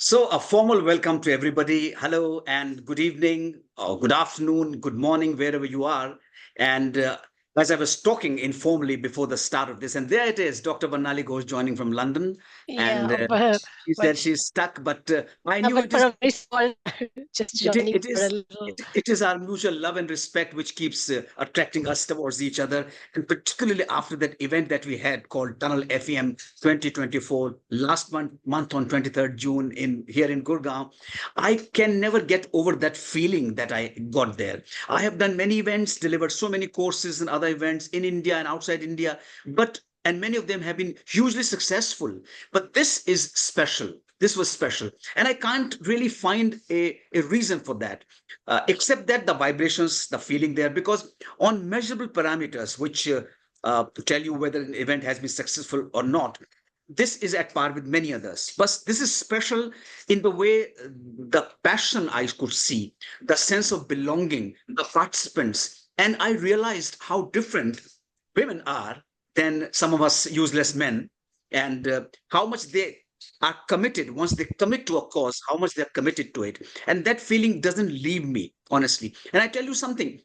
So, a formal welcome to everybody. Hello and good evening, or good afternoon, good morning, wherever you are. And as I was talking informally before the start of this, and there it is, Dr. Banali Ghosh joining from London. And Yeah, but she but said she's stuck, but I yeah, knew but it for is a very small, just it, i- joining it for a is little. it is our mutual love and respect which keeps attracting us towards each other, and particularly after that event that we had called Tunnel FEM 2024 last month on 23rd June in here in Gurgaon. I can never get over that feeling that I got there. I have done many events, delivered so many courses and other events in India and outside India, but and many of them have been hugely successful. But this is special. This was special. And I can't really find a reason for that, except that the vibrations, the feeling there, because on measurable parameters, which to tell you whether an event has been successful or not, this is at par with many others. But this is special in the way the passion I could see, the sense of belonging, the participants. And I realized how different women are than some of us useless men, and how much they are committed. Once they commit to a cause, how much they're committed to it. And that feeling doesn't leave me, honestly. And I tell you something,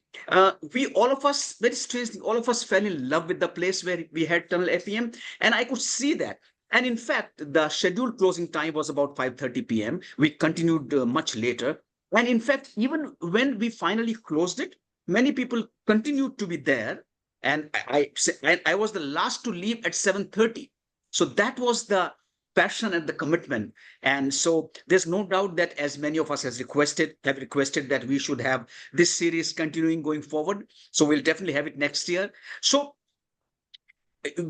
we all of us, very strangely, all of us fell in love with the place where we had Tunnel FEM, and I could see that. And in fact, the scheduled closing time was about 5:30 p.m. We continued much later. And in fact, even when we finally closed it, many people continued to be there. And I was the last to leave at 7:30. So that was the passion and the commitment. And so there's no doubt that as many of us have requested that we should have this series continuing going forward. So we'll definitely have it next year. So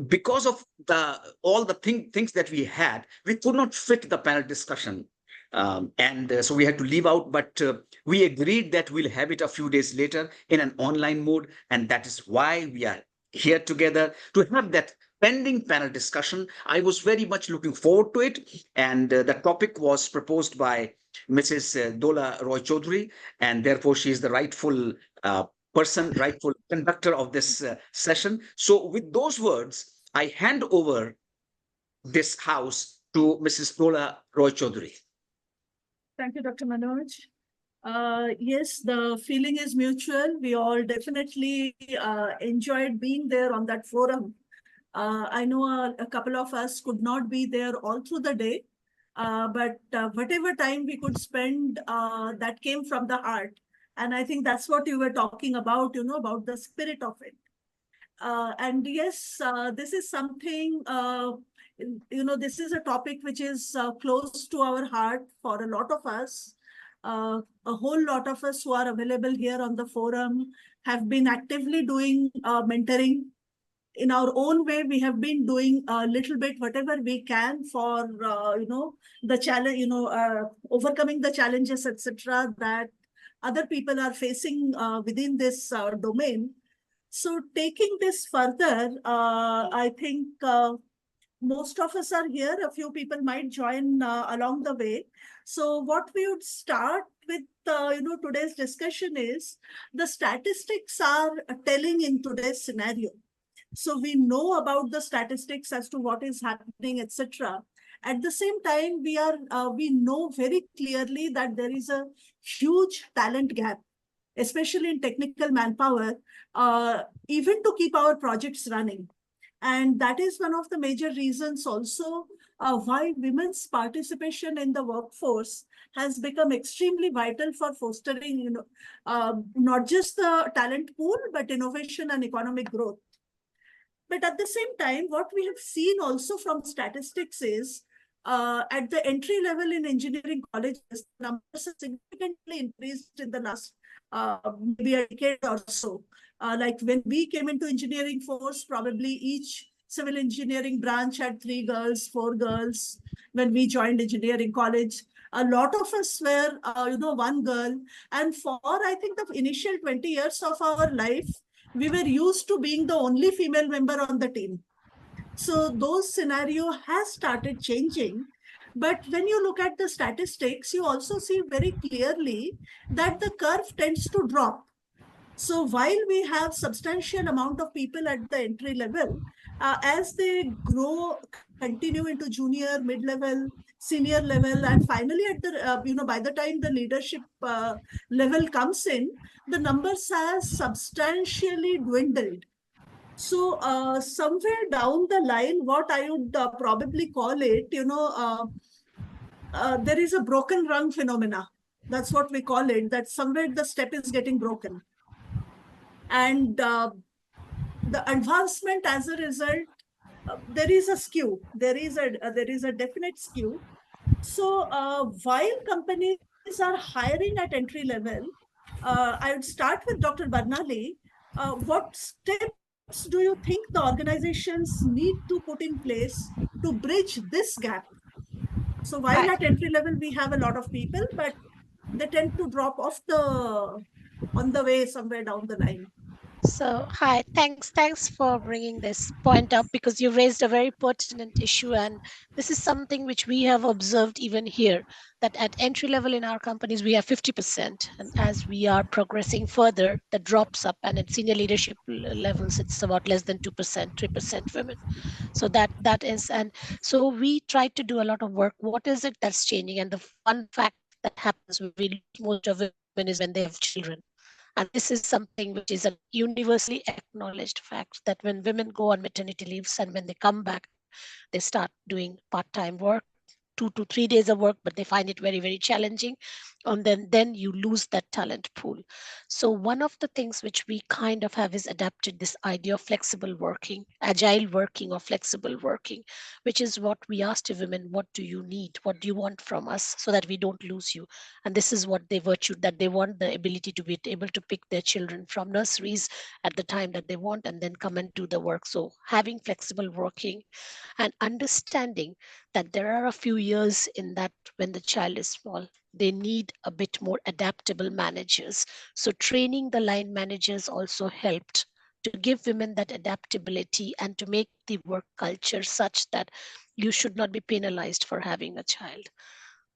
because of the all the things that we had, we could not fit the panel discussion. And so we had to leave out, but we agreed that we'll have it a few days later in an online mode. And that is why we are here together to have that pending panel discussion. I was very much looking forward to it. And the topic was proposed by Mrs. Dola Roychowdhury, and therefore she is the rightful rightful conductor of this session. So, with those words, I hand over this house to Mrs. Dola Roychowdhury. Thank you, Dr. Manoj. Yes, the feeling is mutual. We all definitely enjoyed being there on that forum. I know a couple of us could not be there all through the day, but whatever time we could spend, that came from the heart. And I think that's what you were talking about, about the spirit of it. And yes, this is something, this is a topic which is close to our heart for a lot of us. A whole lot of us who are available here on the forum have been actively doing mentoring. In our own way, we have been doing a little bit whatever we can for, the challenge, overcoming the challenges, etc., that other people are facing within this domain. So taking this further, I think most of us are here. A few people might join along the way. So what we would start with, today's discussion is the statistics are telling in today's scenario. So we know about the statistics as to what is happening, etc. At the same time, we know very clearly that there is a huge talent gap, especially in technical manpower, even to keep our projects running. And that is one of the major reasons also why women's participation in the workforce has become extremely vital for fostering, not just the talent pool, but innovation and economic growth. But at the same time, what we have seen also from statistics is at the entry level in engineering colleges, numbers have significantly increased in the last maybe a decade or so. Like when we came into engineering force, probably each civil engineering branch had 3 girls, 4 girls. When we joined engineering college, a lot of us were, 1 girl. And for, I think, the initial 20 years of our life, we were used to being the only female member on the team. So those scenario has started changing. But when you look at the statistics, you also see very clearly that the curve tends to drop. So while we have substantial amount of people at the entry level, as they grow continue into junior, mid-level, senior level, and finally at the, by the time the leadership level comes in, the numbers has substantially dwindled. So somewhere down the line, what I would probably call it, there is a broken rung phenomena. That's what we call it, that somewhere the step is getting broken. And the advancement as a result, there is a skew. There is a definite skew. So while companies are hiring at entry level, I would start with Dr. Barnali. What steps do you think the organizations need to put in place to bridge this gap? So while Hi. at entry level we have a lot of people, but they tend to drop off on the way somewhere down the line. So, hi, thanks for bringing this point up, because you raised a very pertinent issue, and this is something which we have observed even here, that at entry level in our companies we have 50%, and as we are progressing further, that drops up, and at senior leadership levels it's about less than 2%, 3% women. So that is, and so we try to do a lot of work. What is it that's changing? And the one fact that happens when we lose most of women is when they have children. And this is something which is a universally acknowledged fact, that when women go on maternity leaves and when they come back, they start doing part-time work, 2 to 3 days of work, but they find it very, very challenging. And then you lose that talent pool. So one of the things which we kind of have is adapted this idea of flexible working, agile working or flexible working, which is what we asked the women, what do you need? What do you want from us so that we don't lose you? And this is what they virtue, that they want the ability to be able to pick their children from nurseries at the time that they want and then come and do the work. So having flexible working and understanding that there are a few years in that when the child is small, they need a bit more adaptable managers. So training the line managers also helped to give women that adaptability and to make the work culture such that you should not be penalized for having a child.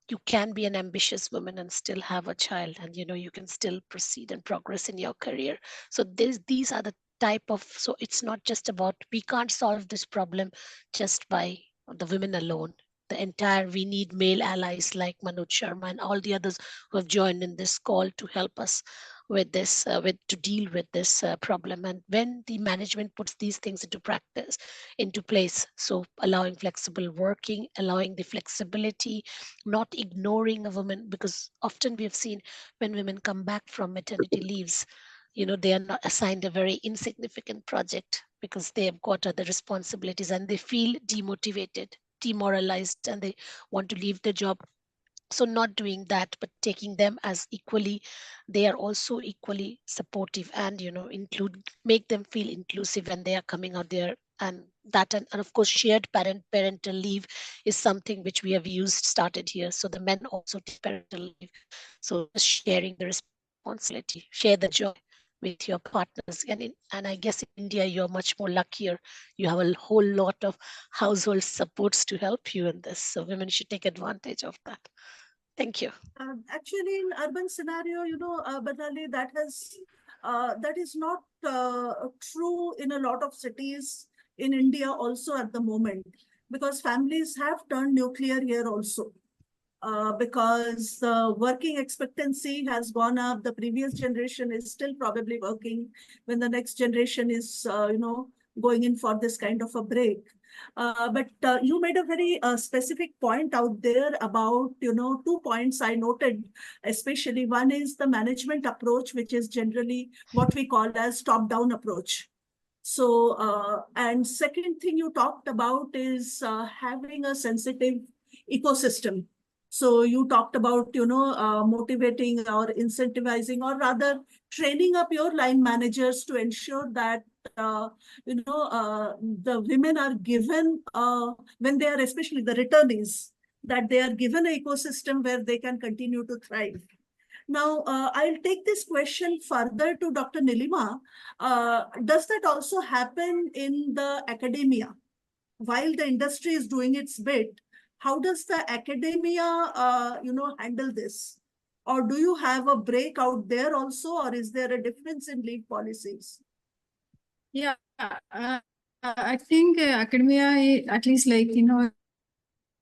You can be an ambitious woman and still have a child, and you can still proceed and progress in your career. So these are the type of, so it's not just about, we can't solve this problem just by the women alone. The entire, we need male allies like Manoj Sharma and all the others who have joined in this call to help us with this, to deal with this problem. And when the management puts these things into practice, into place, so allowing flexible working, allowing the flexibility, not ignoring a woman, because often we have seen when women come back from maternity leaves, they are not assigned a very insignificant project because they have got other responsibilities and they feel demotivated, demoralized, and they want to leave the job. So not doing that, but taking them as equally, they are also equally supportive, and include, make them feel inclusive when they are coming out there. And that, and of course shared parental leave is something which we have used, started here, so the men also take parental leave. So just sharing the responsibility, share the joy with your partners. And I guess in India you're much more luckier, you have a whole lot of household supports to help you in this, so women should take advantage of that. Thank you. Actually, in urban scenario, Badali, that is not true in a lot of cities in India also at the moment, because families have turned nuclear here also. Because the working expectancy has gone up. The previous generation is still probably working when the next generation is, going in for this kind of a break. But you made a very specific point out there about, 2 points I noted, especially one is the management approach, which is generally what we call as top-down approach. So, and second thing you talked about is having a sensitive ecosystem. So you talked about, motivating or incentivizing, or rather training up your line managers to ensure that, the women are given, when they are, especially the returnees, that they are given an ecosystem where they can continue to thrive. Now, I'll take this question further to Dr. Nilima. Does that also happen in the academia? While the industry is doing its bit, how does the academia, handle this? Or do you have a break out there also, or is there a difference in leave policies? Yeah, I think academia, at least like, in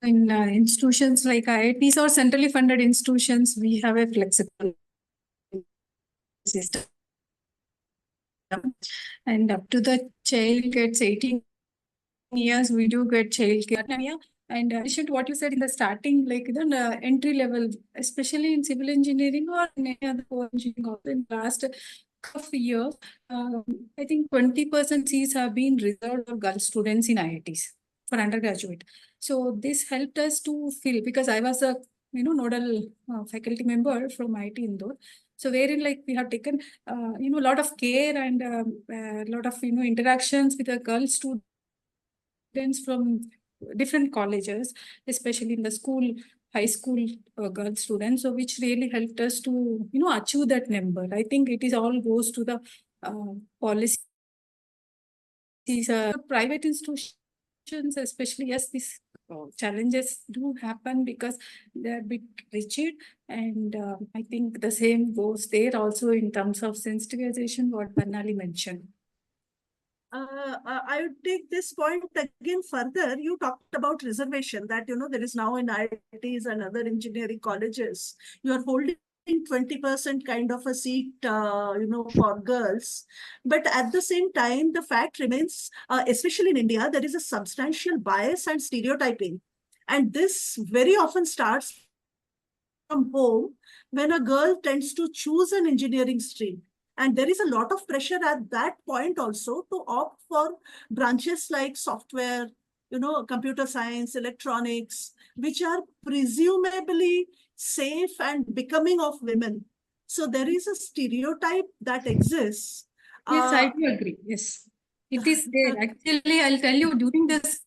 institutions like IITs or centrally funded institutions, we have a flexible system. And up to the child gets 18 years, we do get child care. And in addition to what you said in the starting, like the entry level, especially in civil engineering or in any other engineering, also in the last couple of years, I think 20% seats have been reserved for girl students in IITs for undergraduate. So this helped us to fill, because I was a nodal faculty member from IIT Indore. So wherein like we have taken a lot of care and a lot of interactions with the girl students from different colleges, especially in the school, high school girl students, so which really helped us to achieve that number. I think it is all goes to the policies. Private institutions, especially, yes, these challenges do happen because they're a bit rigid, and I think the same goes there also in terms of sensitization, what Pannali mentioned. I would take this point again further. You talked about reservation, that there is now in IITs and other engineering colleges, you are holding 20% kind of a seat, for girls. But at the same time, the fact remains, especially in India, there is a substantial bias and stereotyping. And this very often starts from home when a girl tends to choose an engineering stream. And there is a lot of pressure at that point also to opt for branches like software, computer science, electronics, which are presumably safe and becoming of women. So there is a stereotype that exists. Yes, I do agree. Yes, it is there. Actually, I'll tell you, during this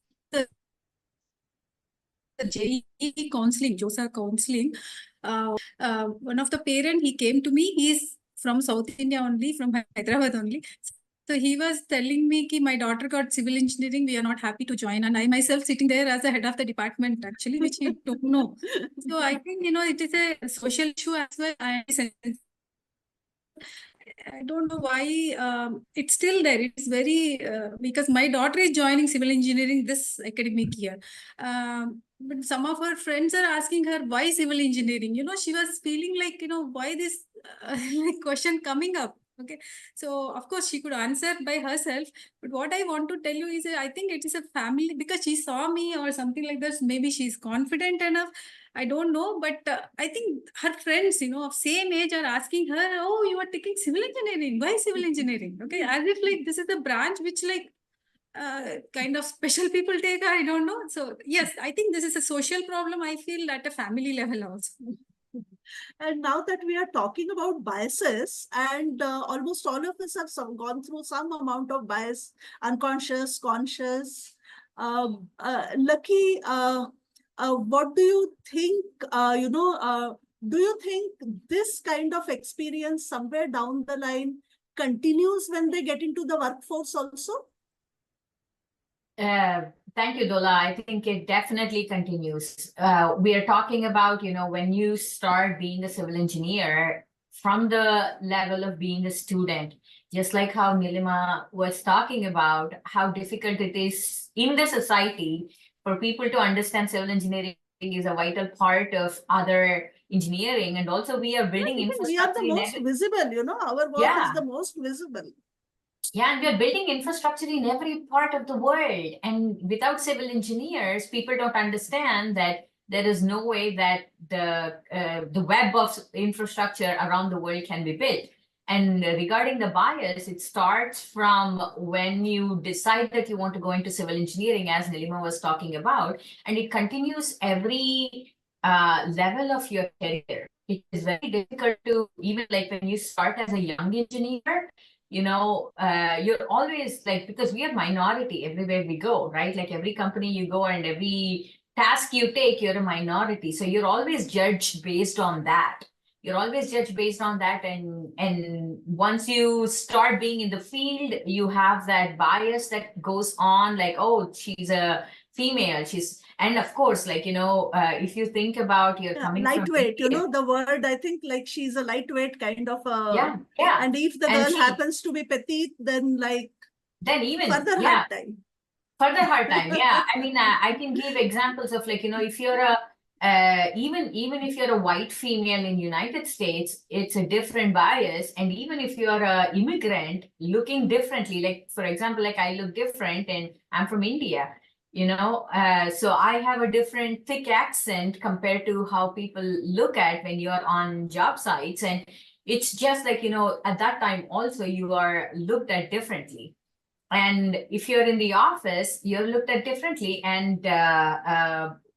JEE counseling, JOSA counseling, one of the parent, he came to me. He's from South India only, from Hyderabad only. So he was telling me that my daughter got civil engineering, we are not happy to join. And I myself sitting there as the head of the department, actually, which he don't know. So I think, it is a social issue as well. I don't know why it's still there. It's very, because my daughter is joining civil engineering this academic year. But some of her friends are asking her, why civil engineering? She was feeling like, why this like question coming up? Okay. So, of course, she could answer by herself. But what I want to tell you is, I think it is a family, because she saw me or something like this. Maybe she's confident enough. I don't know, but I think her friends, of same age are asking her, oh, you are taking civil engineering. Why civil engineering? Okay. As if like this is a branch which like kind of special people take, I don't know. So yes, I think this is a social problem. I feel at a family level also. And now that we are talking about biases, and almost all of us have gone through some amount of bias, unconscious, conscious. Lucky, what do you think, do you think this kind of experience somewhere down the line continues when they get into the workforce also? Thank you, Dola. I think it definitely continues. We are talking about, when you start being a civil engineer from the level of being a student, just like how Nilima was talking about, how difficult it is in the society for people to understand civil engineering is a vital part of other engineering. And also we are building infrastructure. We are the most visible, our work is the most visible. Yeah, and we're building infrastructure in every part of the world. And without civil engineers, people don't understand that there is no way that the web of infrastructure around the world can be built. And regarding the bias, it starts from when you decide that you want to go into civil engineering, as Nilima was talking about, and it continues every level of your career. It is very difficult to, even like when you start as a young engineer, you're always like, because we are minority everywhere we go, right? Like every company you go and every task you take, you're a minority. So you're always judged based on that. You're always judged based on that. And once you start being in the field, you have that bias that goes on, like, oh, she's a female. And of course, like, if you think about you're coming lightweight, from the word, I think like she's a lightweight kind of yeah. And if the girl happens to be petite, then like even further hard time. Further hard time, yeah. I mean, I can give examples of like, if you're a even if you're a white female in United States, it's a different bias. And even if you're a immigrant looking differently, like for example, like I look different and I'm from India, so I have a different thick accent compared to how people look at when you're on job sites. And it's just like, at that time also you are looked at differently. And if you're in the office, you're looked at differently. And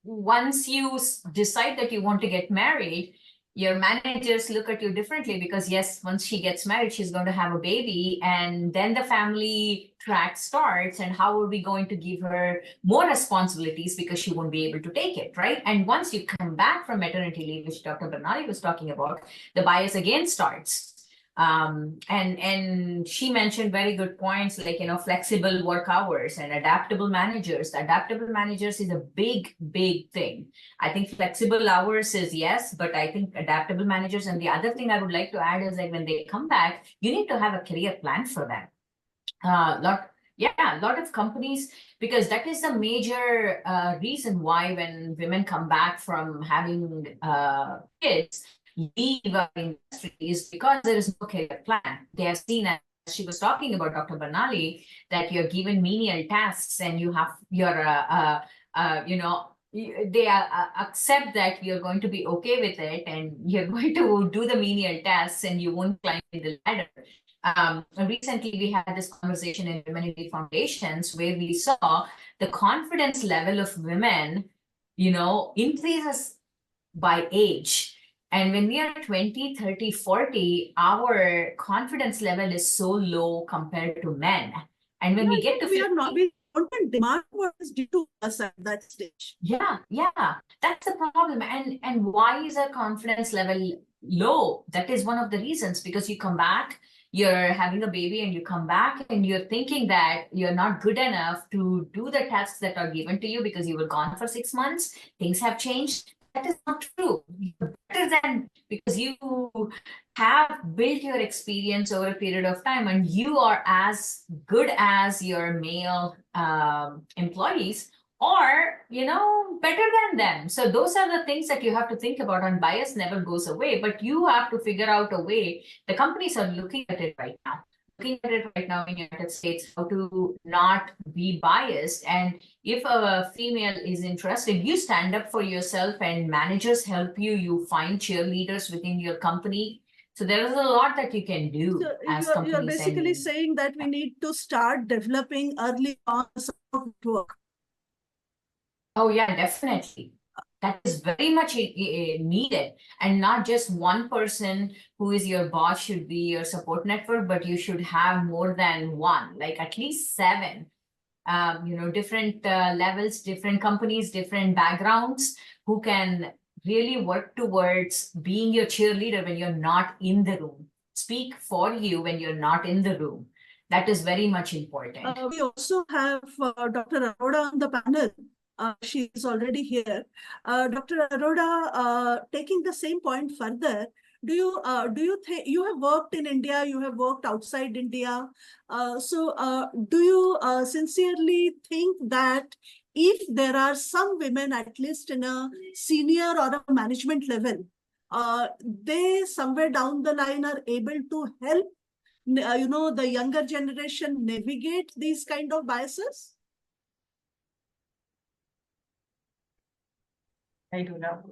once you decide that you want to get married, your managers look at you differently because yes, once she gets married, she's going to have a baby, and then the family track starts. And how are we going to give her more responsibilities because she won't be able to take it, right? And once you come back from maternity leave, which Dr. Bernali was talking about, the bias again starts. And she mentioned very good points like, flexible work hours and adaptable managers. Adaptable managers is a big thing. I think flexible hours is yes, but I think adaptable managers. And the other thing I would like to add is like when they come back, you need to have a career plan for them. A lot of companies, because that is a major reason why when women come back from having kids, leave our industry is because there is no career plan. They have seen, as she was talking about, Dr. Bernali, that you're given menial tasks and you have they accept that you're going to be okay with it and you're going to do the menial tasks and you won't climb the ladder. Recently, we had this conversation in Women Foundations where we saw the confidence level of women, increases by age. And when we are 20, 30, 40, our confidence level is so low compared to men. And when we get to 50, we don't demand what is due to us at that stage. Yeah, that's the problem. And why is our confidence level low? That is one of the reasons, because you come back, you're having a baby and you come back and you're thinking that you're not good enough to do the tasks that are given to you because you were gone for 6 months. Things have changed. That is not true. You're better than, because you have built your experience over a period of time and you are as good as your male employees, or better than them. So those are the things that you have to think about, and bias never goes away, but you have to figure out a way. The companies are looking at it right now in the United States, how to not be biased. And if a female is interested, you stand up for yourself and managers help you. You find cheerleaders within your company. So there is a lot that you can do as companies. You're basically saying that we need to start developing early on support network. Oh yeah, definitely. That is very much needed, and not just one person who is your boss should be your support network, but you should have more than one, like at least 7, different levels, different companies, different backgrounds, who can really work towards being your cheerleader when you're not in the room, speak for you when you're not in the room. That is very much important. We also have Dr. Arora on the panel. She is already here. Dr. Arora, taking the same point further, do you think you have worked in India, you have worked outside India? So do you sincerely think that if there are some women, at least in a senior or a management level, they somewhere down the line are able to help the younger generation navigate these kind of biases? I do know.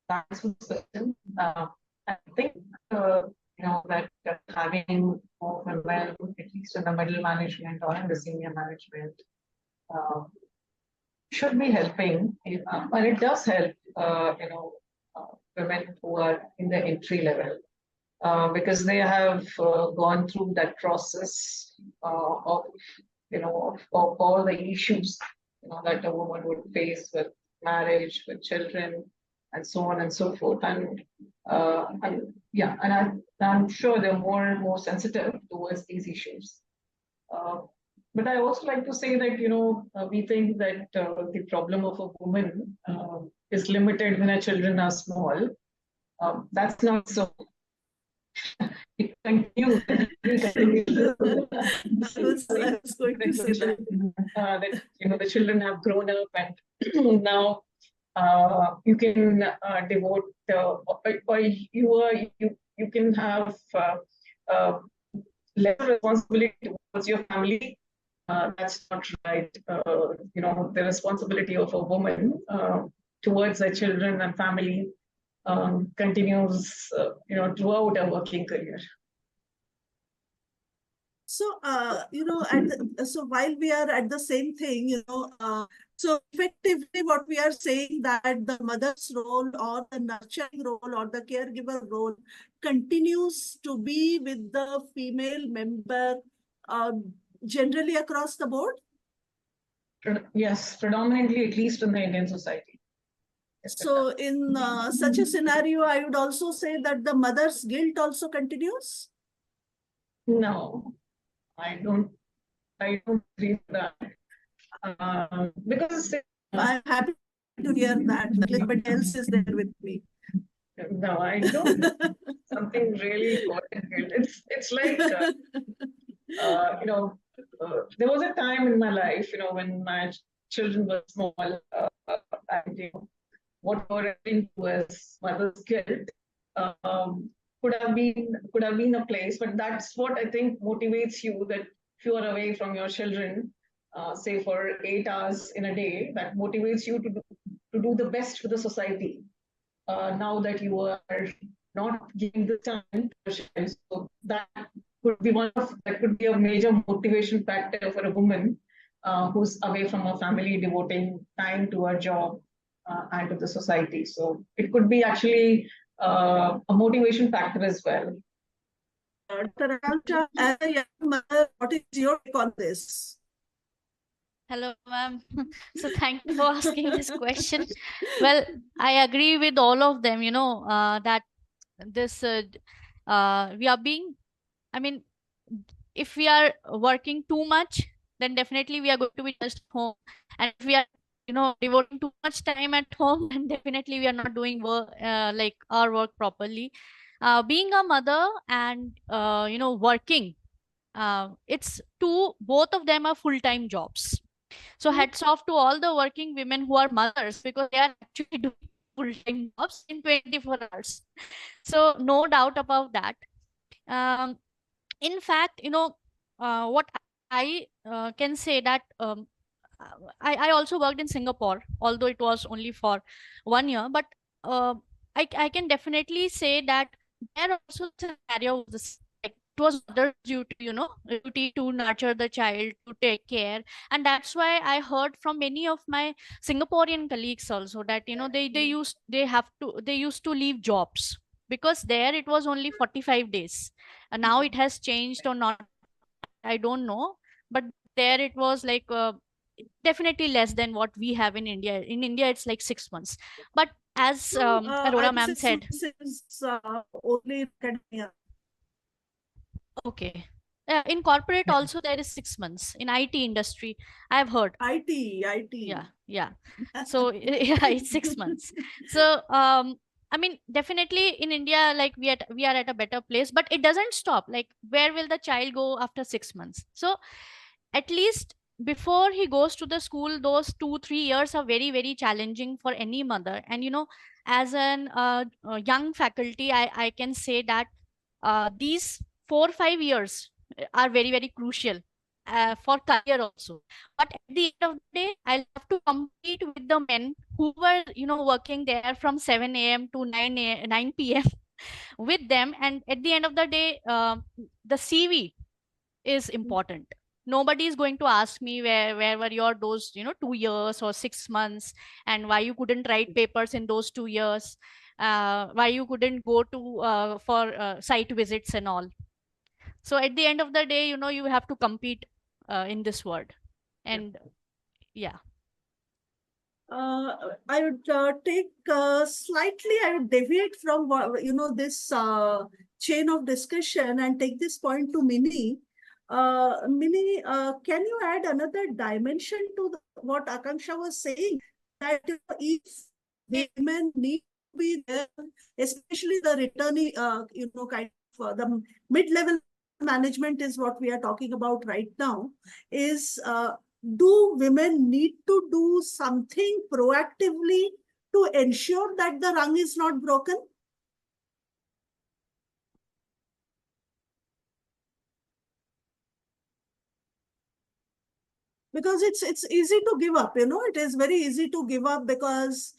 Thanks for the question. I think that having more women, at least in the middle management or in the senior management, should be helping, and it does help. Women who are in the entry level, because they have gone through that process of all the issues that a woman would face with marriage, with children, and so on and so forth. And I'm sure they're more and more sensitive towards these issues. But I also like to say that we think that the problem of a woman is limited when her children are small. That's not so. it continues. I was going to say that. That the children have grown up, and now you can devote or you can have less responsibility towards your family. That's not right. The responsibility of a woman towards her children and family continues, throughout her working career. So, so while we are at the same thing, so effectively what we are saying that the mother's role or the nurturing role or the caregiver role continues to be with the female member generally across the board? Yes, predominantly, at least in the Indian society. So in such a scenario, I would also say that the mother's guilt also continues? No, I don't agree with that. Because I'm happy to hear that. Nobody else is there with me. No, I don't. Something really important. It's like there was a time in my life, when my children were small, and what were referring to as mother's guilt could have been a place, but that's what I think motivates you, that if you are away from your children, say for 8 hours in a day, that motivates you to do the best for the society. Now that you are not giving the time to your child, so that could be a major motivation factor for a woman who's away from her family, devoting time to her job and to the society. So it could be actually a motivation factor as well. Dr. Akanksha, as a young mother, what is your take on this? Hello, ma'am. So thank you for asking this question. Well, I agree with all of them, that this, we are being, if we are working too much, then definitely we are going to be just home. And if we are, devoting too much time at home, then definitely we are not doing work, like our work properly. Being a mother and, working, both of them are full-time jobs. So hats off to all the working women who are mothers, because they are actually doing full-time jobs in 24 hours. So no doubt about that. In fact, what I can say that I also worked in Singapore, although it was only for 1 year, but I can definitely say that there also the scenario was this, like, it was mother's duty, duty to nurture the child, to take care. And that's why I heard from many of my Singaporean colleagues also that, they used to leave jobs, because there it was only 45 days. And now it has changed or not, I don't know. But there it was like definitely less than what we have in India. In India, it's like 6 months. But as Arora ma'am said, only academia. Okay. In corporate also there is 6 months. In IT industry, I've heard. IT. Yeah. So yeah, it's 6 months. So definitely in India, like we are at a better place, but it doesn't stop. Like, where will the child go after 6 months? So at least before he goes to the school, those 2-3 years are very, very challenging for any mother. And as an young faculty, I can say that these 4-5 years are very, very crucial for career also. But at the end of the day, I'll have to compete with the men who were working there from 7 a.m. to 9 p.m. with them. And at the end of the day, the CV is important. Nobody is going to ask me where were your those 2 years or 6 months, and why you couldn't write papers in those 2 years, why you couldn't go to for site visits and all. So at the end of the day, you have to compete in this world. And yeah. I would take slightly, I would deviate from this chain of discussion and take this point to Mini. Mini, can you add another dimension to what Akanksha was saying? That if women need to be there, especially the returning, kind the mid-level management is what we are talking about right now, is do women need to do something proactively to ensure that the rung is not broken? Because it's easy to give up, it is very easy to give up, because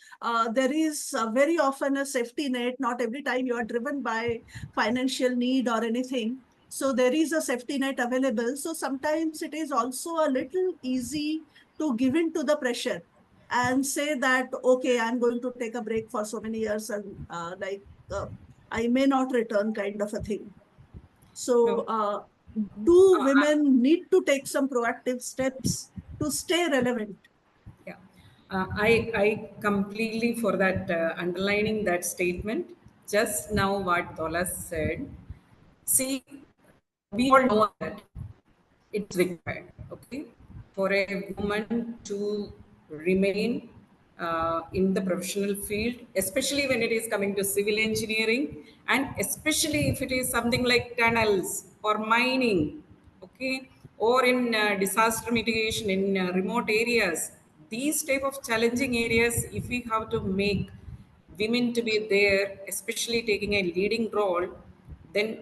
there is very often a safety net. Not every time you are driven by financial need or anything, so there is a safety net available. So sometimes it is also a little easy to give in to the pressure and say that, okay, I'm going to take a break for so many years, and I may not return, kind of a thing. So do women need to take some proactive steps to stay relevant? Yeah, I completely for that underlining that statement. Just now, what Dola said. See, we all know that it's required, okay, for a woman to remain in the professional field, especially when it is coming to civil engineering, and especially if it is something like tunnels or mining, okay, or in disaster mitigation in remote areas. These type of challenging areas, if we have to make women to be there, especially taking a leading role, then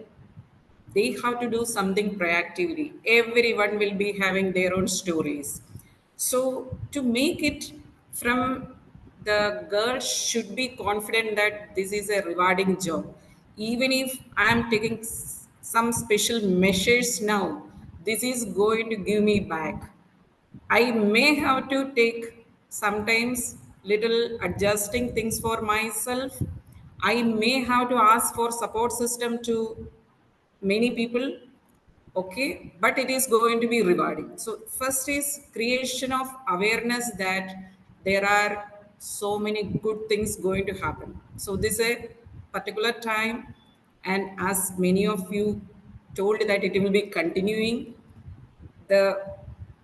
they have to do something proactively. Everyone will be having their own stories. So to make it from, the girls should be confident that this is a rewarding job. Even if I am taking some special measures now, this is going to give me back. I may have to take sometimes little adjusting things for myself. I may have to ask for support system to many people, okay, but it is going to be rewarding. So first is creation of awareness that there are so many good things going to happen. So this is a particular time, and as many of you told that it will be continuing, the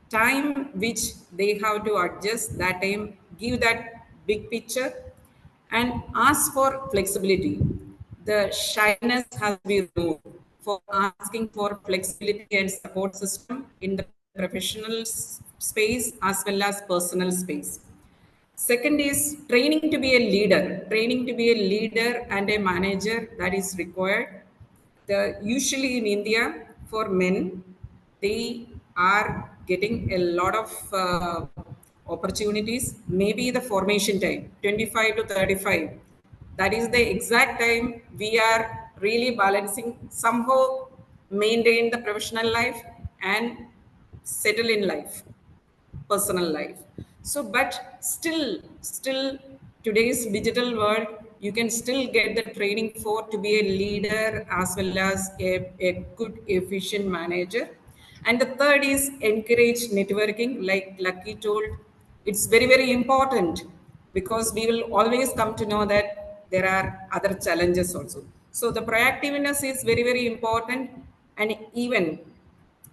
time which they have to adjust that time, give that big picture and ask for flexibility. The shyness has to be removed for asking for flexibility and support system in the professional space as well as personal space. Second is training to be a leader, training to be a leader and a manager, that is required. Usually in India, for men, they are getting a lot of opportunities. Maybe the formation time, 25 to 35, that is the exact time we are really balancing, somehow maintain the professional life and settle in life, personal life. So but still today's digital world, you can still get the training for to be a leader as well as a good efficient manager. And the third is encourage networking, like Lucky told. It's very very important, because we will always come to know that there are other challenges also. So the proactiveness is very very important. And even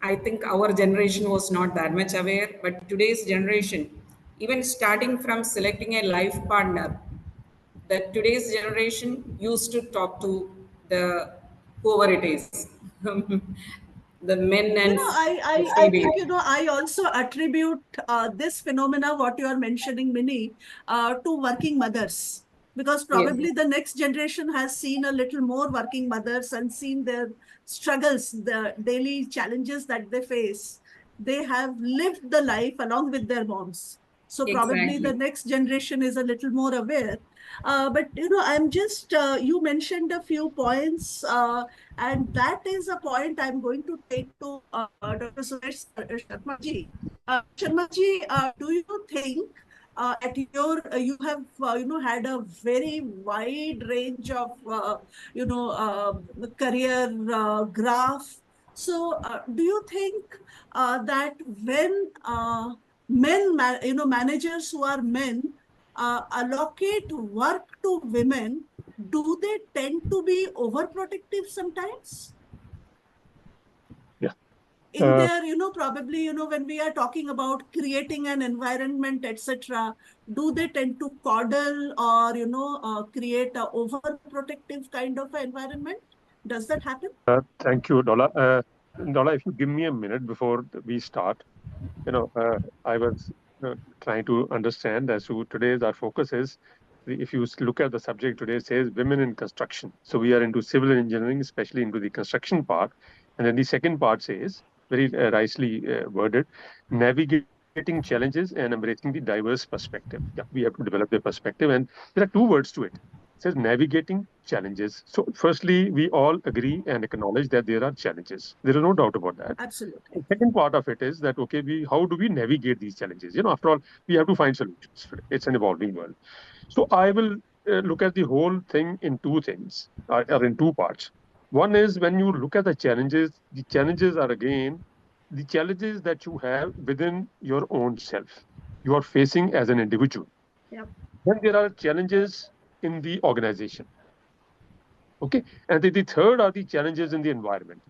I think our generation was not that much aware, but today's generation, even starting from selecting a life partner, that today's generation used to talk to the whoever it is, the men and I think, I also attribute this phenomena, what you are mentioning, Minnie, to working mothers. Because probably the next generation has seen a little more working mothers and seen their struggles, the daily challenges that they face. They have lived the life along with their moms. So probably the next generation is a little more aware. But, I'm just, you mentioned a few points, and that is a point I'm going to take to Dr. Suresh Sharma ji. Sharma ji, do you think at your, you have, had a very wide range of, career graph. So do you think that when managers who are men allocate work to women, do they tend to be overprotective sometimes? Yeah. In their, probably, when we are talking about creating an environment, etc., do they tend to coddle or, create a overprotective kind of environment? Does that happen? Thank you, Dola. Dola, if you give me a minute before we start, I was trying to understand as to today's our focus is, if you look at the subject today, it says women in construction. So we are into civil engineering, especially into the construction part. And then the second part says, very rightly worded, navigating challenges and embracing the diverse perspective. Yeah, we have to develop the perspective. And there are two words to it. It says navigating challenges. So firstly, we all agree and acknowledge that there are challenges. There is no doubt about that. Absolutely. The second part of it is that, okay, how do we navigate these challenges? After all, we have to find solutions today. It's an evolving world. So I will look at the whole thing in two things, or in two parts. One is, when you look at the challenges are again the challenges that you have within your own self. You are facing as an individual. Yep. Then there are challenges in the organization. Okay. And the third are the challenges in the environment.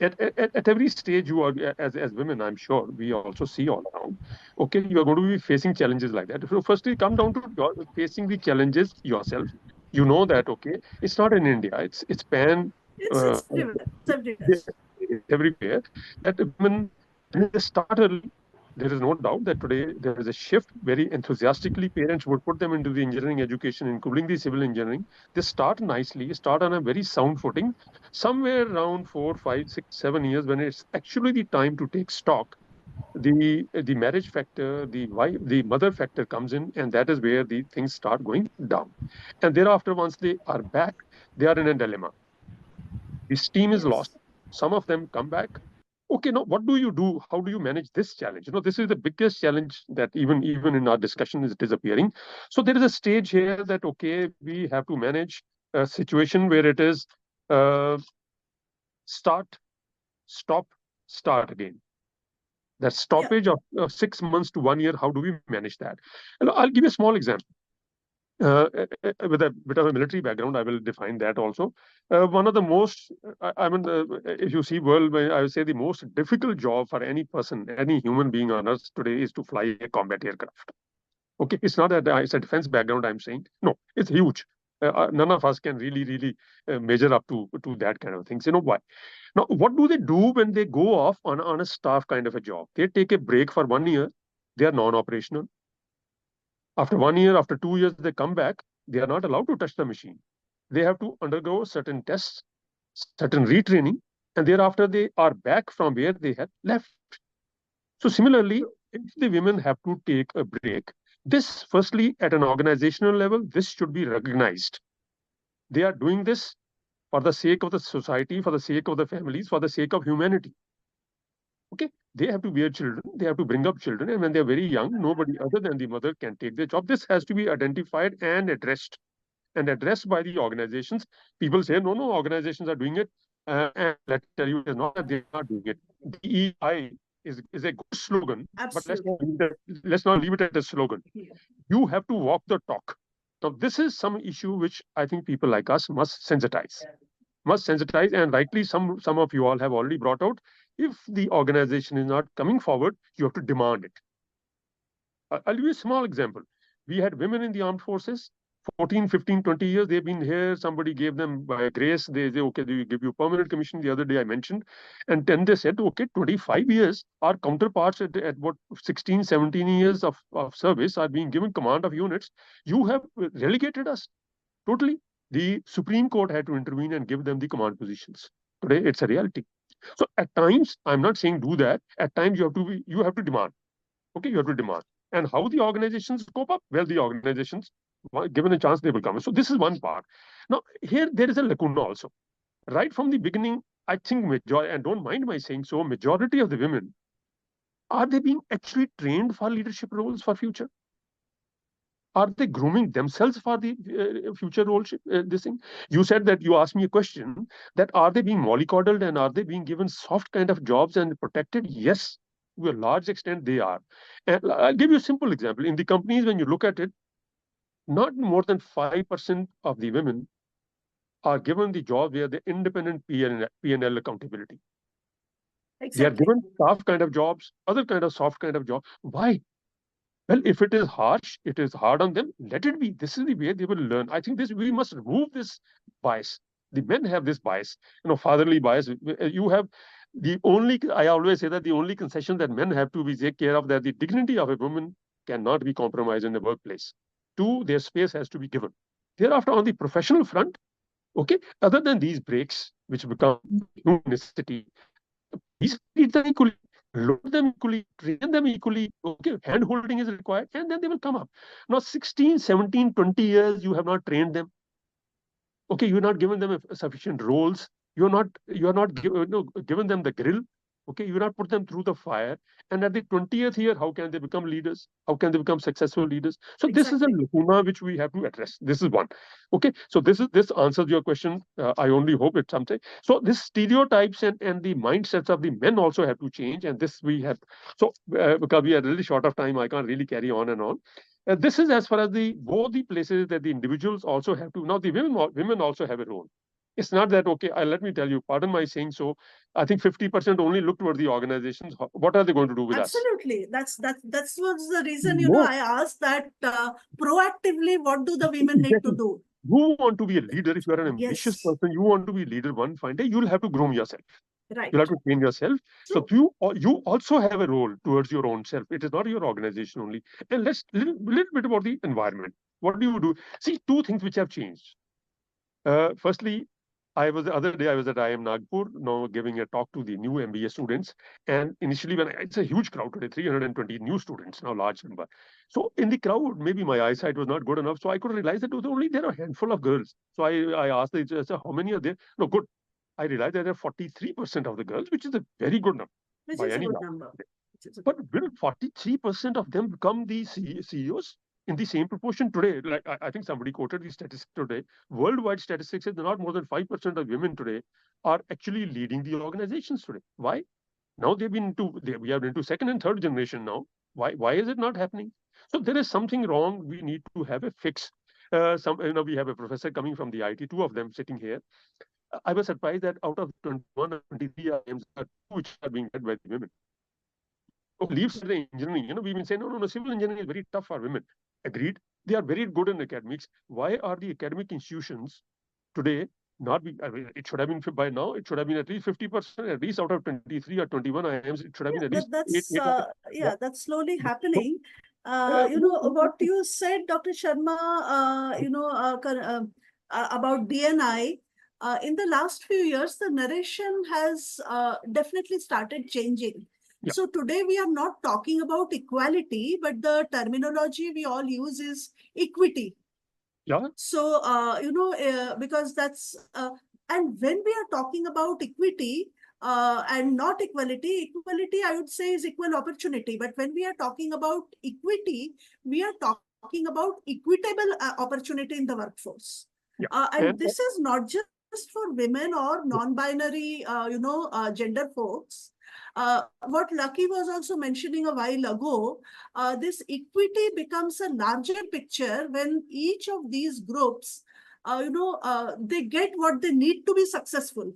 At every stage, you are, as women, I'm sure we also see all around. Okay, you are going to be facing challenges like that. So firstly, come down to facing the challenges yourself. You know that, okay, it's not in India, it's pan. It's everywhere. It's everywhere. Everywhere. That women, when they start early, there is no doubt that today there is a shift. Very enthusiastically, parents would put them into the engineering education, including the civil engineering. They start nicely, start on a very sound footing. Somewhere around 4, 5, 6, 7 years, when it's actually the time to take stock, the marriage factor, the mother factor comes in, and that is where the things start going down. And thereafter, once they are back, they are in a dilemma. The steam is lost. Some of them come back. Okay, now what do you do? How do you manage this challenge? This is the biggest challenge that even in our discussion is disappearing. So there is a stage here that, okay, we have to manage a situation where it is start, stop, start again. That stoppage of 6 months to 1 year, how do we manage that? And I'll give you a small example. With a bit of a military background, I will define that also. One of the most, if you see world, I would say the most difficult job for any person, any human being on earth today, is to fly a combat aircraft. Okay, it's not that it's a defense background I'm saying. No, it's huge. None of us can really measure up to that kind of things. You know why? Now, what do they do when they go off on a staff kind of a job? They take a break for 1 year. They are non-operational. After 1 year, after 2 years, they come back. They are not allowed to touch the machine. They have to undergo certain tests, certain retraining, and thereafter they are back from where they had left. So similarly, if the women have to take a break, this firstly at an organizational level, this should be recognized. They are doing this for the sake of the society, for the sake of the families, for the sake of humanity. Okay, they have to bear children, they have to bring up children, and when they're very young, nobody other than the mother can take their job. This has to be identified and addressed by the organizations. People say, no, organizations are doing it. And let me tell you, it is not that they are doing it. DEI is a good slogan, Absolutely. but let's not leave it at a slogan. You have to walk the talk. Now, this is some issue which I think people like us must sensitize. And rightly, some of you all have already brought out. If the organization is not coming forward, you have to demand it. I'll give you a small example. We had women in the armed forces, 14, 15, 20 years, they've been here. Somebody gave them by grace. They say, okay, we give you permanent commission. The other day I mentioned. And then they said, okay, 25 years, our counterparts at what 16, 17 years of service are being given command of units. You have relegated us totally. The Supreme Court had to intervene and give them the command positions. Today, it's a reality. So at times, I'm not saying do that. At times, you have to demand. Okay, you have to demand. And how the organizations cope up? Well, the organizations, given a chance, they will come. So this is one part. Now, here there is a lacuna also. Right from the beginning, I think majority, and don't mind my saying so, majority of the women, are they being actually trained for leadership roles for future? Are they grooming themselves for the future role? This thing you said that you asked me a question that are they being mollycoddled and are they being given soft kind of jobs and protected? Yes, to a large extent they are. And I'll give you a simple example. In the companies, when you look at it, not more than 5% of the women are given the job where the independent P&L accountability. Exactly. They are given soft kind of jobs, other kind of soft kind of job. Why? Well, if it is harsh, it is hard on them, let it be. This is the way they will learn. I think we must remove this bias. The men have this bias, fatherly bias. You have I always say that the only concession that men have to be take care of, that the dignity of a woman cannot be compromised in the workplace. Two, their space has to be given. Thereafter, on the professional front, okay, other than these breaks, which become human necessity, please treat them equally, load them equally, train them equally. Okay, hand holding is required, and then they will come up. Now, 16, 17, 20 years, you have not trained them. Okay, you're not giving them sufficient roles. You're not given them the grill. Okay, you not put them through the fire. And at the 20th year, how can they become leaders? How can they become successful leaders? So this is a lacuna which we have to address. This is one. Okay, so this answers your question. I only hope it's something. So this stereotypes and the mindsets of the men also have to change. And this we have. So because we are really short of time, I can't really carry on and on. This is as far as both the places that the individuals also have to. Now the women also have a role. It's not that, okay, let me tell you, pardon my saying so, I think 50% only look toward the organizations. What are they going to do with us? Absolutely. That was the reason, I asked that proactively, what do the women need to do? You want to be a leader. If you are an ambitious person, you want to be a leader one fine day, you'll have to groom yourself. Right. You'll have to train yourself. True. So you also have a role towards your own self. It is not your organization only. And let's little bit about the environment. What do you do? See, two things which have changed. Firstly, the other day I was at IIM Nagpur, now giving a talk to the new MBA students. And initially, it's a huge crowd today, 320 new students, now large number. So in the crowd, maybe my eyesight was not good enough. So I could realize that there are a handful of girls. So I asked the teacher, how many are there? No, good. I realized that there are 43% of the girls, which is a very good number. Which is a good number. But will 43% of them become the CEOs? In the same proportion today? Like I think somebody quoted the statistics today. Worldwide statistics is not more than 5% of women today are actually leading the organizations today. Why? Now we are into second and third generation now. Why is it not happening? So there is something wrong. We need to have a fix. We have a professor coming from the IT, two of them sitting here. I was surprised that out of 21 or 23 IIMs, two which are being led by the women. Leaves the engineering. We've been saying, no, civil engineering is very tough for women. Agreed. They are very good in academics. Why are the academic institutions today not being, it should have been by now, it should have been at least 50%, at least out of 23 or 21 IIMs, it should have been at least that's slowly happening. What you said, Dr. Sharma, about DNI, in the last few years, the narration has definitely started changing. Yeah. So today we are not talking about equality, but the terminology we all use is equity. Yeah. So, because that's, and when we are talking about equity and not equality, I would say is equal opportunity. But when we are talking about equity, we are talking about equitable opportunity in the workforce. Yeah. And this is not just for women or non-binary, gender folks. What Lucky was also mentioning a while ago, this equity becomes a larger picture when each of these groups, they get what they need to be successful.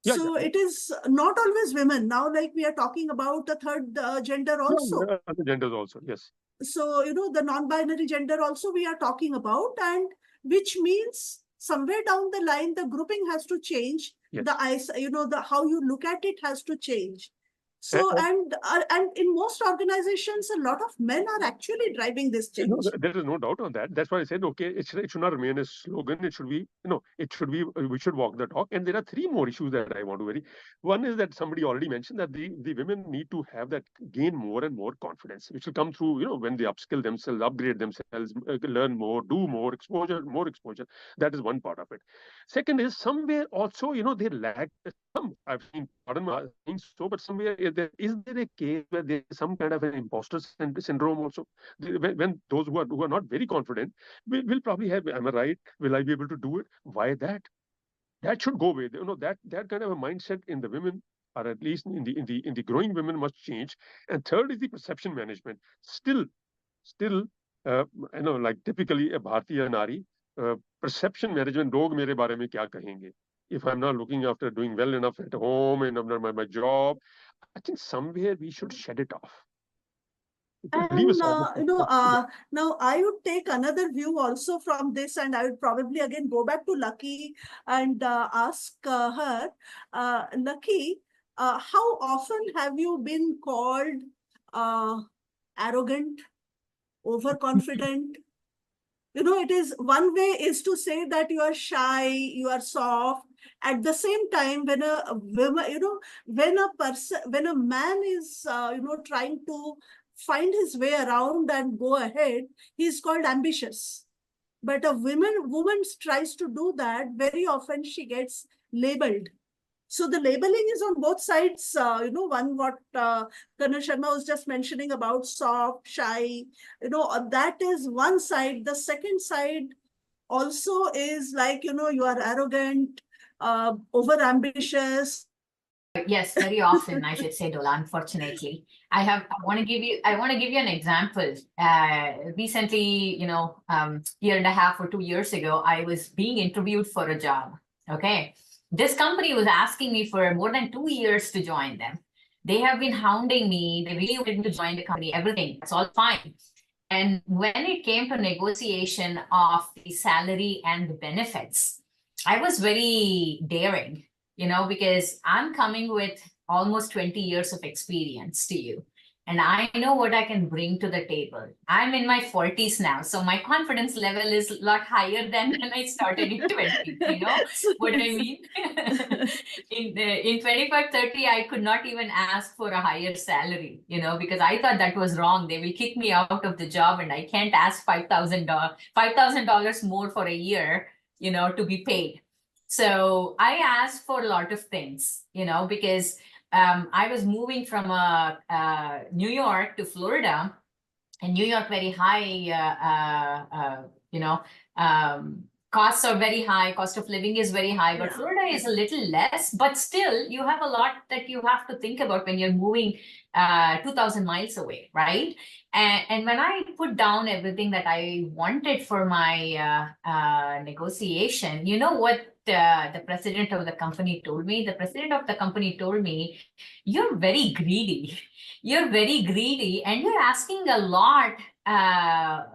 Yeah, so it is not always women. Now, like we are talking about the third gender also. Yeah, other genders also, yes. So, the non-binary gender also we are talking about, and which means somewhere down the line, the grouping has to change. Yes. The how you look at it has to change. So, and in most organizations, a lot of men are actually driving this change. There is no doubt on that. That's why I said, okay, it should not remain a slogan. It should be, we should walk the talk. And there are three more issues that I want to vary. One is that somebody already mentioned that the women need to have that gain more and more confidence, which will come through, when they upskill themselves, upgrade themselves, learn more, do more exposure. That is one part of it. Second is somewhere also, they lack some, I've seen, pardon my saying so, but somewhere is there a case where there is some kind of an imposter syndrome also? When those who are not very confident will probably have, am I right? Will I be able to do it? Why that? That should go away. That kind of a mindset in the women, or at least in the growing women, must change. And third is the perception management. Still, like typically a Bharatiya Nari, perception management, log mere bare mein kya kahenge? If I'm not looking after doing well enough at home and my job, I think somewhere we should shed it off. Leave And aside. now I would take another view also from this, and I would probably again go back to Lucky and ask her, Lucky, how often have you been called arrogant, overconfident? It is one way is to say that you are shy, you are soft. At the same time, when a woman, when a man is, trying to find his way around and go ahead, he's called ambitious. But a woman tries to do that, very often she gets labeled. So the labeling is on both sides. One what Colonel Sharma was just mentioning about soft, shy, that is one side. The second side also is like, you are arrogant, over ambitious. Yes, very often, I should say, Dola, unfortunately. I want to give you an example. Recently, year and a half or 2 years ago, I was being interviewed for a job. Okay. This company was asking me for more than 2 years to join them. They have been hounding me. They really wanted me to join the company, everything. It's all fine. And when it came to negotiation of the salary and the benefits, I was very daring, because I'm coming with almost 20 years of experience to you. And I know what I can bring to the table. I'm in my 40s now, so my confidence level is a lot higher than when I started in 20, you know what I mean? In 25, 30, I could not even ask for a higher salary, because I thought that was wrong. They will kick me out of the job and I can't ask $5,000 more for a year, to be paid. So I asked for a lot of things, because I was moving from New York to Florida, and New York very high, costs are very high, cost of living is very high, but Florida is a little less, but still you have a lot that you have to think about when you're moving 2,000 miles away, right? And when I put down everything that I wanted for my negotiation, you know what the president of the company told me? The president of the company told me, you're very greedy. You're very greedy and you're asking a lot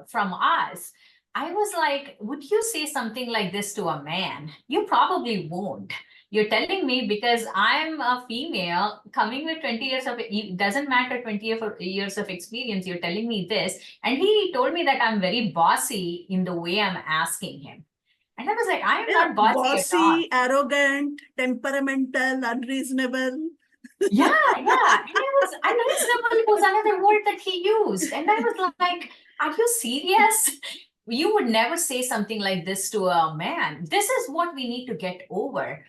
from us. I was like, would you say something like this to a man? You probably won't. You're telling me because I'm a female coming with 20 years of, it doesn't matter 20 years of experience, you're telling me this. And he told me that I'm very bossy in the way I'm asking him. And I was like, I am not bossy, arrogant, temperamental, unreasonable. Yeah. And unreasonable was another word that he used. And I was like, are you serious? You would never say something like this to a man. This is what we need to get over.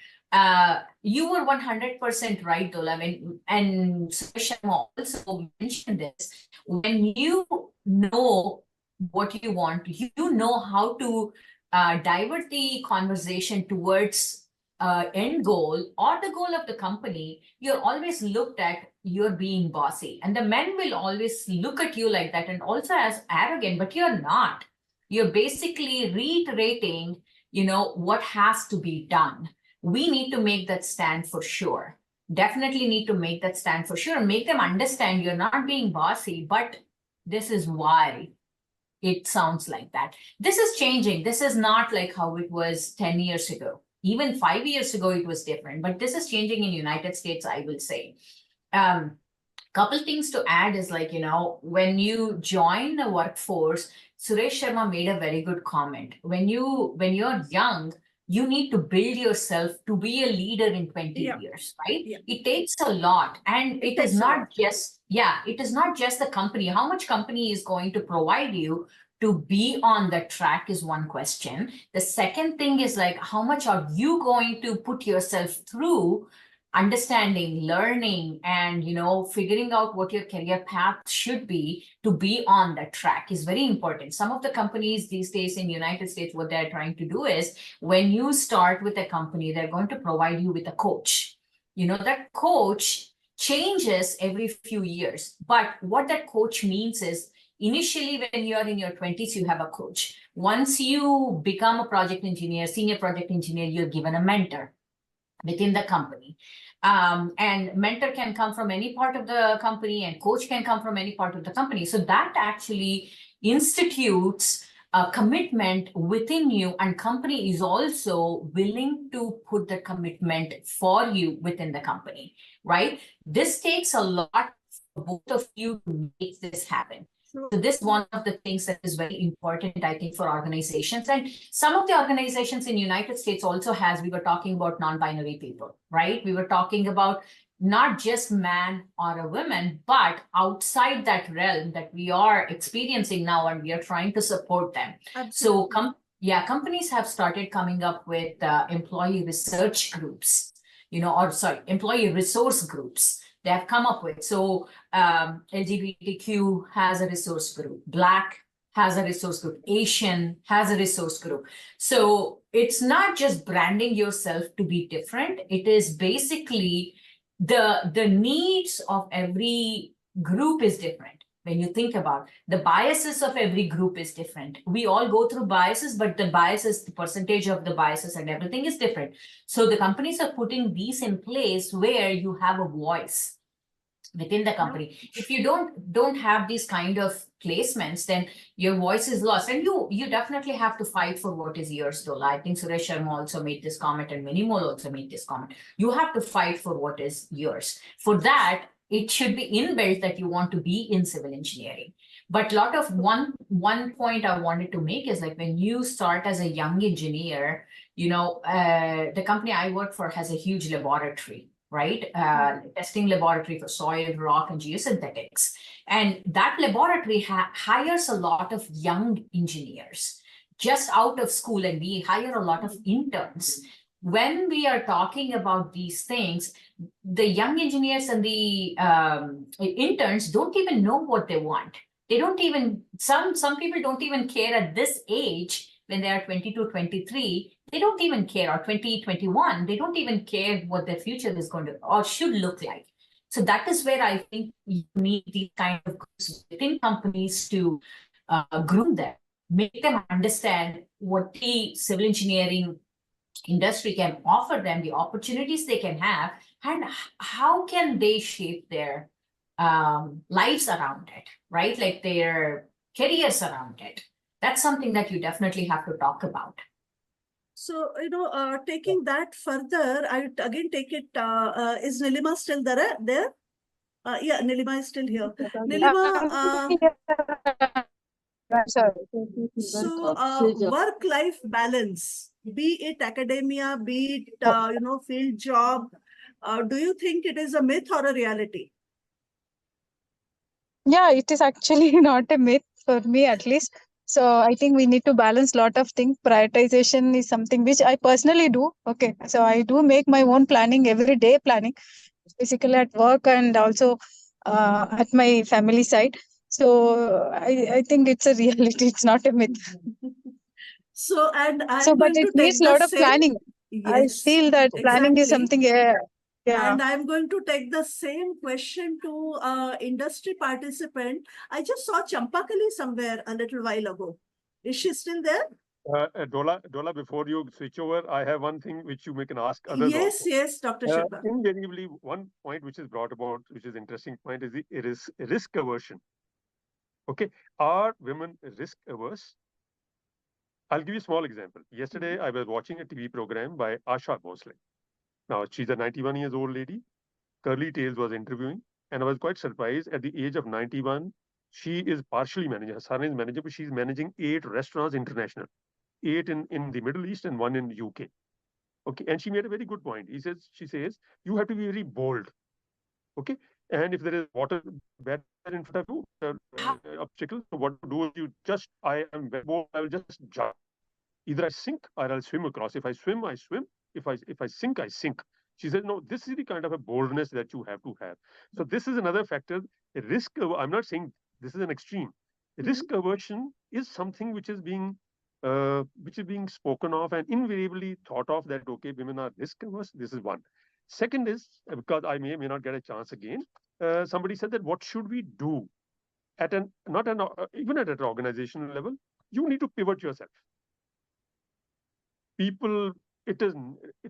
You were 100% right, Dola. And Sharma also mentioned this. When you know what you want, you know how to divert the conversation towards end goal or the goal of the company. You're always looked at, you're being bossy. And the men will always look at you like that and also as arrogant, but you're not. You're basically reiterating, what has to be done. We need to make that stand for sure. Definitely need to make that stand for sure. Make them understand you're not being bossy, but this is why it sounds like that. This is changing. This is not like how it was 10 years ago. Even 5 years ago, it was different, but this is changing in United States, I will say. Couple things to add is like, when you join the workforce, Suresh Sharma made a very good comment. When you're young, you need to build yourself to be a leader in 20 years, right? Yeah. It takes a lot. And it is not just the company. How much company is going to provide you to be on the track is one question. The second thing is like, how much are you going to put yourself through understanding, learning, and figuring out what your career path should be to be on that track is very important. Some of the companies these days in the United States, what they're trying to do is when you start with a company, they're going to provide you with a coach. That coach changes every few years. But what that coach means is initially when you're in your 20s, you have a coach. Once you become a project engineer, senior project engineer, you're given a mentor. within the company. And mentor can come from any part of the company, and coach can come from any part of the company. So that actually institutes a commitment within you, and company is also willing to put the commitment for you within the company, right? This takes a lot for both of you to make this happen. So this is one of the things that is very important, I think, for organizations. And some of the organizations in United States also has, we were talking about non-binary people, right? We were talking about not just man or a woman, but outside that realm that we are experiencing now, and we are trying to support them. Absolutely. So companies have started coming up with employee research groups, employee resource groups they have come up with. So LGBTQ has a resource group, Black has a resource group, Asian has a resource group. So it's not just branding yourself to be different. It is basically the needs of every group is different. When you think about the biases of every group is different. We all go through biases, but the biases, the percentage of the biases and everything is different. So the companies are putting these in place where you have a voice within the company. If you don't have these kind of placements, then your voice is lost. And you definitely have to fight for what is yours, Dola. I think Suresh Sharma also made this comment, and Minimol also made this comment. You have to fight for what is yours. For that, it should be inbuilt that you want to be in civil engineering. But one point I wanted to make is, like, when you start as a young engineer, the company I work for has a huge laboratory, right? Testing laboratory for soil, rock, and geosynthetics. And that laboratory hires a lot of young engineers just out of school, and we hire a lot of interns. When we are talking about these things, the young engineers and the interns don't even know what they want. They don't even, some people don't even care at this age when they are 22, 23. They don't even care, or 20, 21. They don't even care what their future is going to or should look like. So that is where I think you need these kind of groups within companies to groom them, make them understand what the civil engineering industry can offer them, the opportunities they can have, and how can they shape their lives around it, right? Like their careers around it. That's something that you definitely have to talk about. So, taking that further, I would again take it, is Nilima still there? Yeah, Nilima is still here. Nilima, so work-life balance, be it academia, be it, field job, do you think it is a myth or a reality? Yeah, it is actually not a myth for me, at least. So I think we need to balance a lot of things. Prioritization is something which I personally do. Okay. So I do make my own planning, every day planning, basically at work and also at my family side. So I think it's a reality. It's not a myth. So, and I'm So, but going it to needs take a the lot of same. planning. I Yes, feel that planning is exactly. something, yeah. And I'm going to take the same question to industry participant. I just saw Champakali somewhere a little while ago. Is she still there? Dola, before you switch over, I have one thing which you can ask others Yes, also. yes, Dr. Sharma. Invariably, one point which is brought about, which is interesting point, is the risk aversion. Okay, are women risk averse? I'll give you a small example. Yesterday, I was watching a TV program by Asha Bhosle. Now, she's a 91 years old lady. Curly Tails was interviewing, and I was quite surprised. At the age of 91, she is partially managing. Her son is manager, but she's managing 8 restaurants international, 8 in the Middle East and 1 in the UK. Okay, and she made a very good point. She says, you have to be very bold. Okay, and if there is water bed in front of you, obstacle, so what to do is I am very bold, I will just jump. Either I sink or I'll swim across. If I swim, I swim. If I sink, I sink. She said, no, this is the kind of a boldness that you have to have. So this is another factor. I'm not saying this is an extreme. Risk aversion is something which is being spoken of and invariably thought of, that, okay, women are risk averse. This is one. Second is, because I may not get a chance again, somebody said that what should we do even at an organizational level, you need to pivot yourself. People it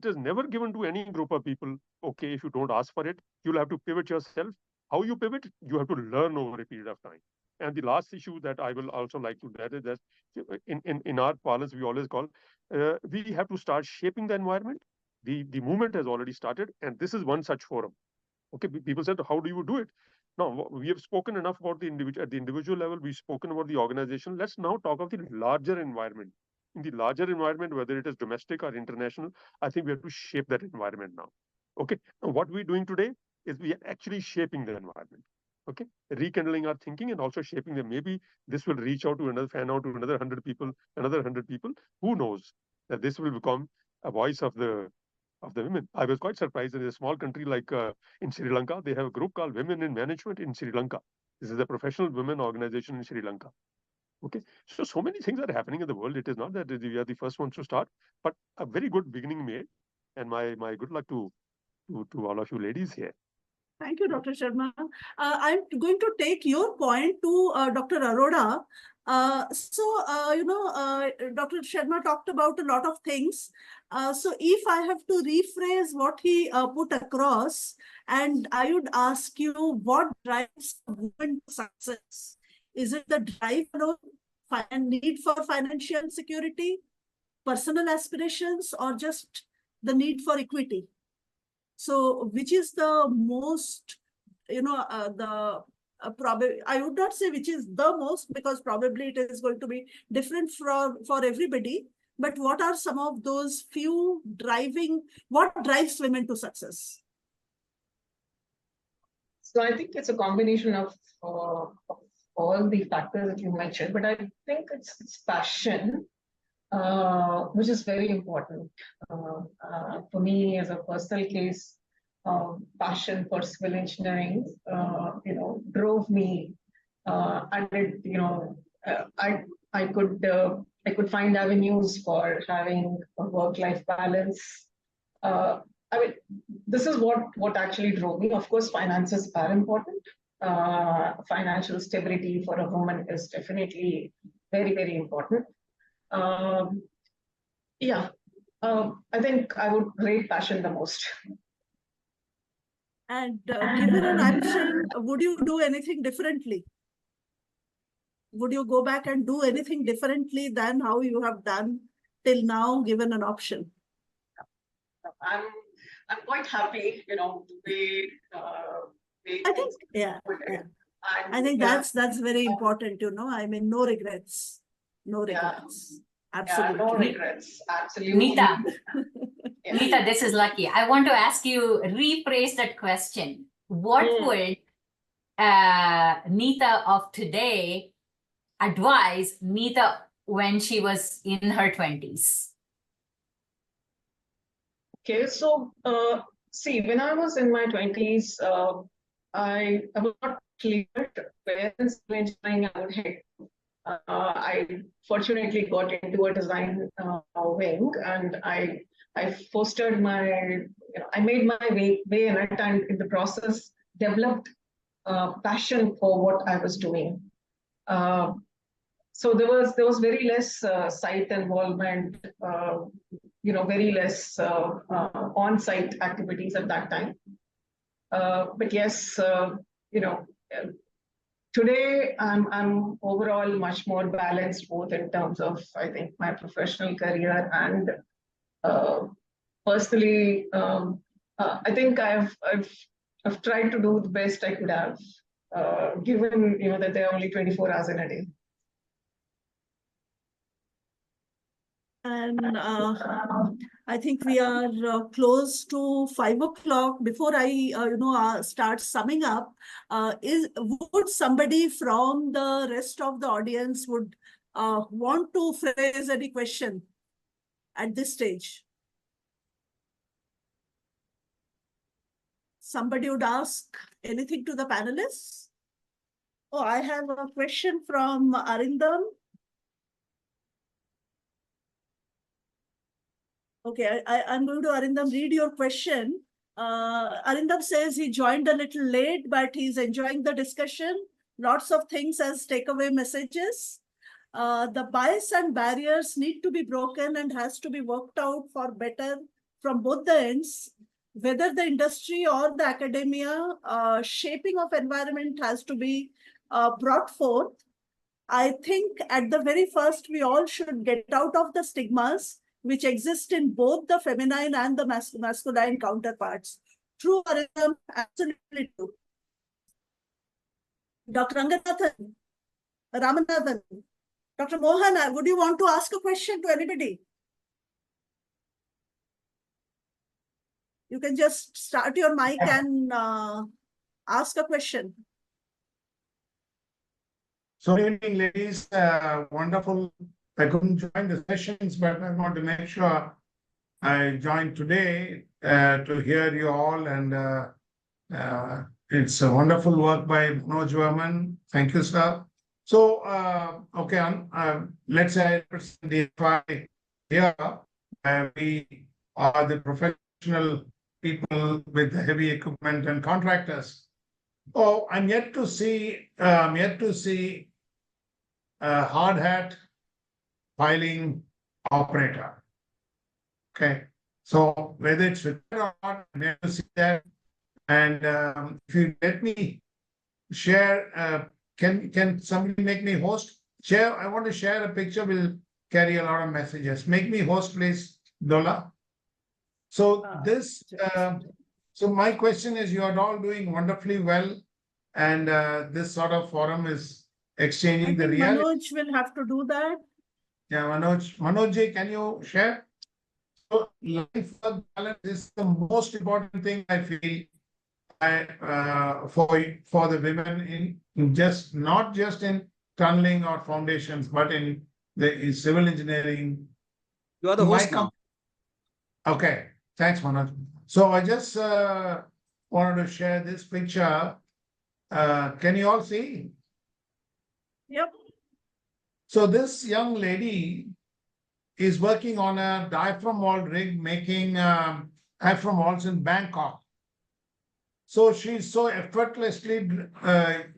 is never given to any group of people. Okay, if you don't ask for it, you'll have to pivot yourself. How you pivot, you have to learn over a period of time. And the last issue that I will also like to add is that in our parlance, we always call, we have to start shaping the environment. The movement has already started, and this is one such forum. Okay, people said, how do you do it? Now, we have spoken enough about the individual. At the individual level, we've spoken about the organization. Let's now talk of the larger environment. In the larger environment, whether it is domestic or international, I think we have to shape that environment now. Okay, and what we're doing today is we are actually shaping the environment. Okay, rekindling our thinking and also shaping them. Maybe this will reach out to another, fan out to another 100 people, another 100 people. Who knows that this will become a voice of the women. I was quite surprised in a small country like in Sri Lanka, they have a group called Women in Management in Sri Lanka. This is a professional women organization in Sri Lanka. Okay, so many things are happening in the world. It is not that we are the first ones to start, but a very good beginning made. And my good luck to all of you ladies here. Thank you, Dr. Sharma. I'm going to take your point to Dr. Arora. Dr. Sharma talked about a lot of things. So if I have to rephrase what he put across, and I would ask you, what drives a woman to success? Is it the drive alone, need for financial security, personal aspirations, or just the need for equity? So which is the most, probably, I would not say which is the most, because probably it is going to be different for everybody. But what are some of those few what drives women to success? So I think it's a combination of all the factors that you mentioned, but I think it's passion, which is very important. For me, as a personal case, passion for civil engineering, drove me, and it, I could find avenues for having a work-life balance. I mean, this is what actually drove me. Of course, finances are important. Financial stability for a woman is definitely very, very important. I think I would rate passion the most. And given an option, would you do anything differently? Would you go back and do anything differently than how you have done till now, given an option? I'm quite happy, the way I think, I think that's very important, I mean, no regrets. No regrets. Absolutely. No regrets. Absolutely. Nita, Nita, this is lucky. I want to ask you, rephrase that question. What would Nita of today advise Nita when she was in her 20s? Okay, so see, when I was in my 20s, I was not clear where in civil engineering I would head. I fortunately got into a design wing, and I fostered I made my way in it, and in the process developed passion for what I was doing. So there was very less site involvement, very less on-site activities at that time. But yes, today I'm overall much more balanced, both in terms of, I think, my professional career and personally. I think I've tried to do the best I could have, given that there are only 24 hours in a day. And I think we are close to 5 o'clock. Before I, start summing up, would somebody from the rest of the audience would want to phrase any question at this stage? Somebody would ask anything to the panelists? Oh, I have a question from Arindam. Okay, I'm going to, Arindam, read your question. Arindam says he joined a little late, but he's enjoying the discussion. Lots of things as takeaway messages. the bias and barriers need to be broken and has to be worked out for better from both the ends. Whether the industry or the academia, shaping of environment has to be brought forth. I think at the very first, we all should get out of the stigmas which exist in both the feminine and the masculine counterparts. True, Arindam, absolutely true. Dr. Ramanathan, Dr. Mohan, would you want to ask a question to anybody? You can just start your mic and ask a question. So good evening, ladies. Wonderful. I couldn't join the sessions, but I want to make sure I joined today to hear you all. And it's a wonderful work by Manoj Verman. Thank you, sir. So, okay, let's say I represent the FI here. We are the professional people with the heavy equipment and contractors. Oh, I'm yet to see a hard hat filing operator. Okay, so whether it's required or not, I'm yet to see that. And if you let me share, can somebody make me host? Share. I want to share a picture. Will carry a lot of messages. Make me host, please, Dola. So so my question is, you are all doing wonderfully well, and this sort of forum is exchanging the reality. Manoj will have to do that. Yeah, Manoj ji, can you share? So life work balance is the most important thing I feel for the women in just not just in tunneling or foundations, but in civil engineering. You are the host now. Okay, thanks, Manoj. So I just wanted to share this picture. Can you all see? Yep. So this young lady is working on a diaphragm wall rig, making diaphragm walls in Bangkok. So she's so effortlessly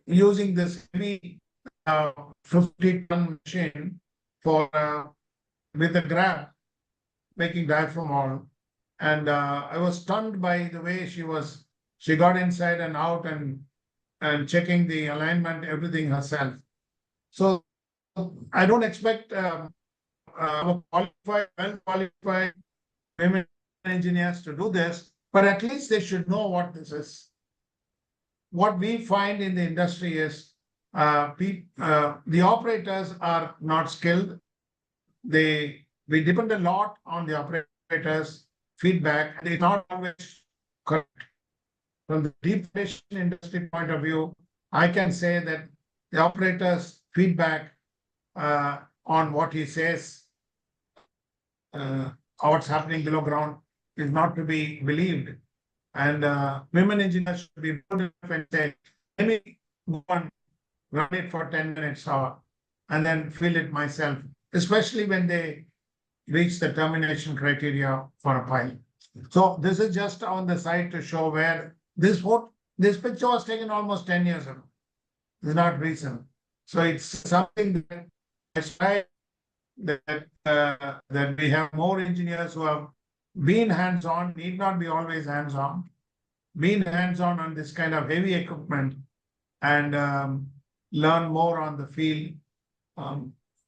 using this heavy 50-ton machine for with a grab, making diaphragm wall. And I was stunned by the way she got inside and out and checking the alignment, everything herself. So I don't expect well-qualified women engineers to do this, but at least they should know what this is. What we find in the industry is the operators are not skilled. We depend a lot on the operators' feedback. They're not always correct. From the deep fish industry point of view, I can say that the operator's feedback on what he says, what's happening below ground, is not to be believed. And women engineers should be good enough and say, let me go and run it for 10 minutes and then feel it myself, especially when they reach the termination criteria for a pile. So this is just on the side to show where this picture was taken almost 10 years ago. It's not recent. So it's something that I try that we have more engineers who have been hands-on, need not be always hands-on, been hands-on on this kind of heavy equipment and learn more on the field.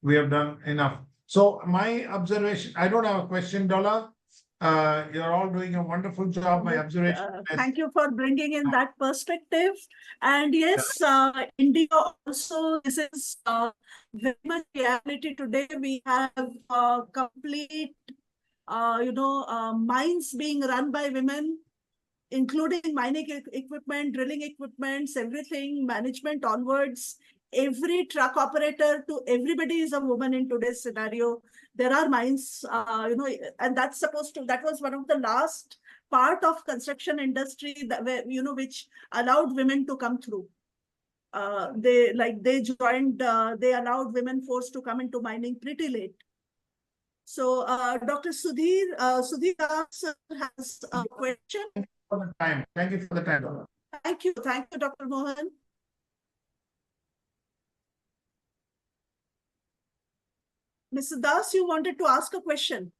We have done enough. So my observation, I don't have a question, Dola. You're all doing a wonderful job. My observation. Thank you for bringing in that perspective. And yes, India also, this is very much reality today. We have complete, mines being run by women, including mining equipment, drilling equipments, everything, management onwards. Every truck operator to everybody is a woman in today's scenario. There are mines, and that was one of the last part of construction industry that which allowed women to come through. They allowed women force to come into mining pretty late. So Dr. Sudhir has a question. Thank you for the time. Thank you, Dr. Mohan. Mrs. Das, you wanted to ask a question.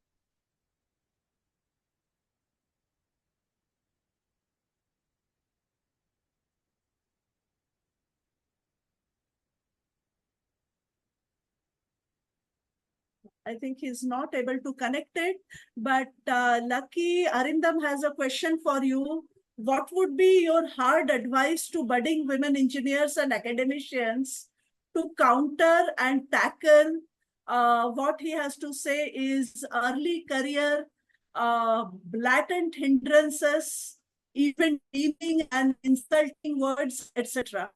I think he's not able to connect it, but Lucky Arindam has a question for you. What would be your hard advice to budding women engineers and academicians to counter and tackle what he has to say is early career, blatant hindrances, even demeaning and insulting words, etc.?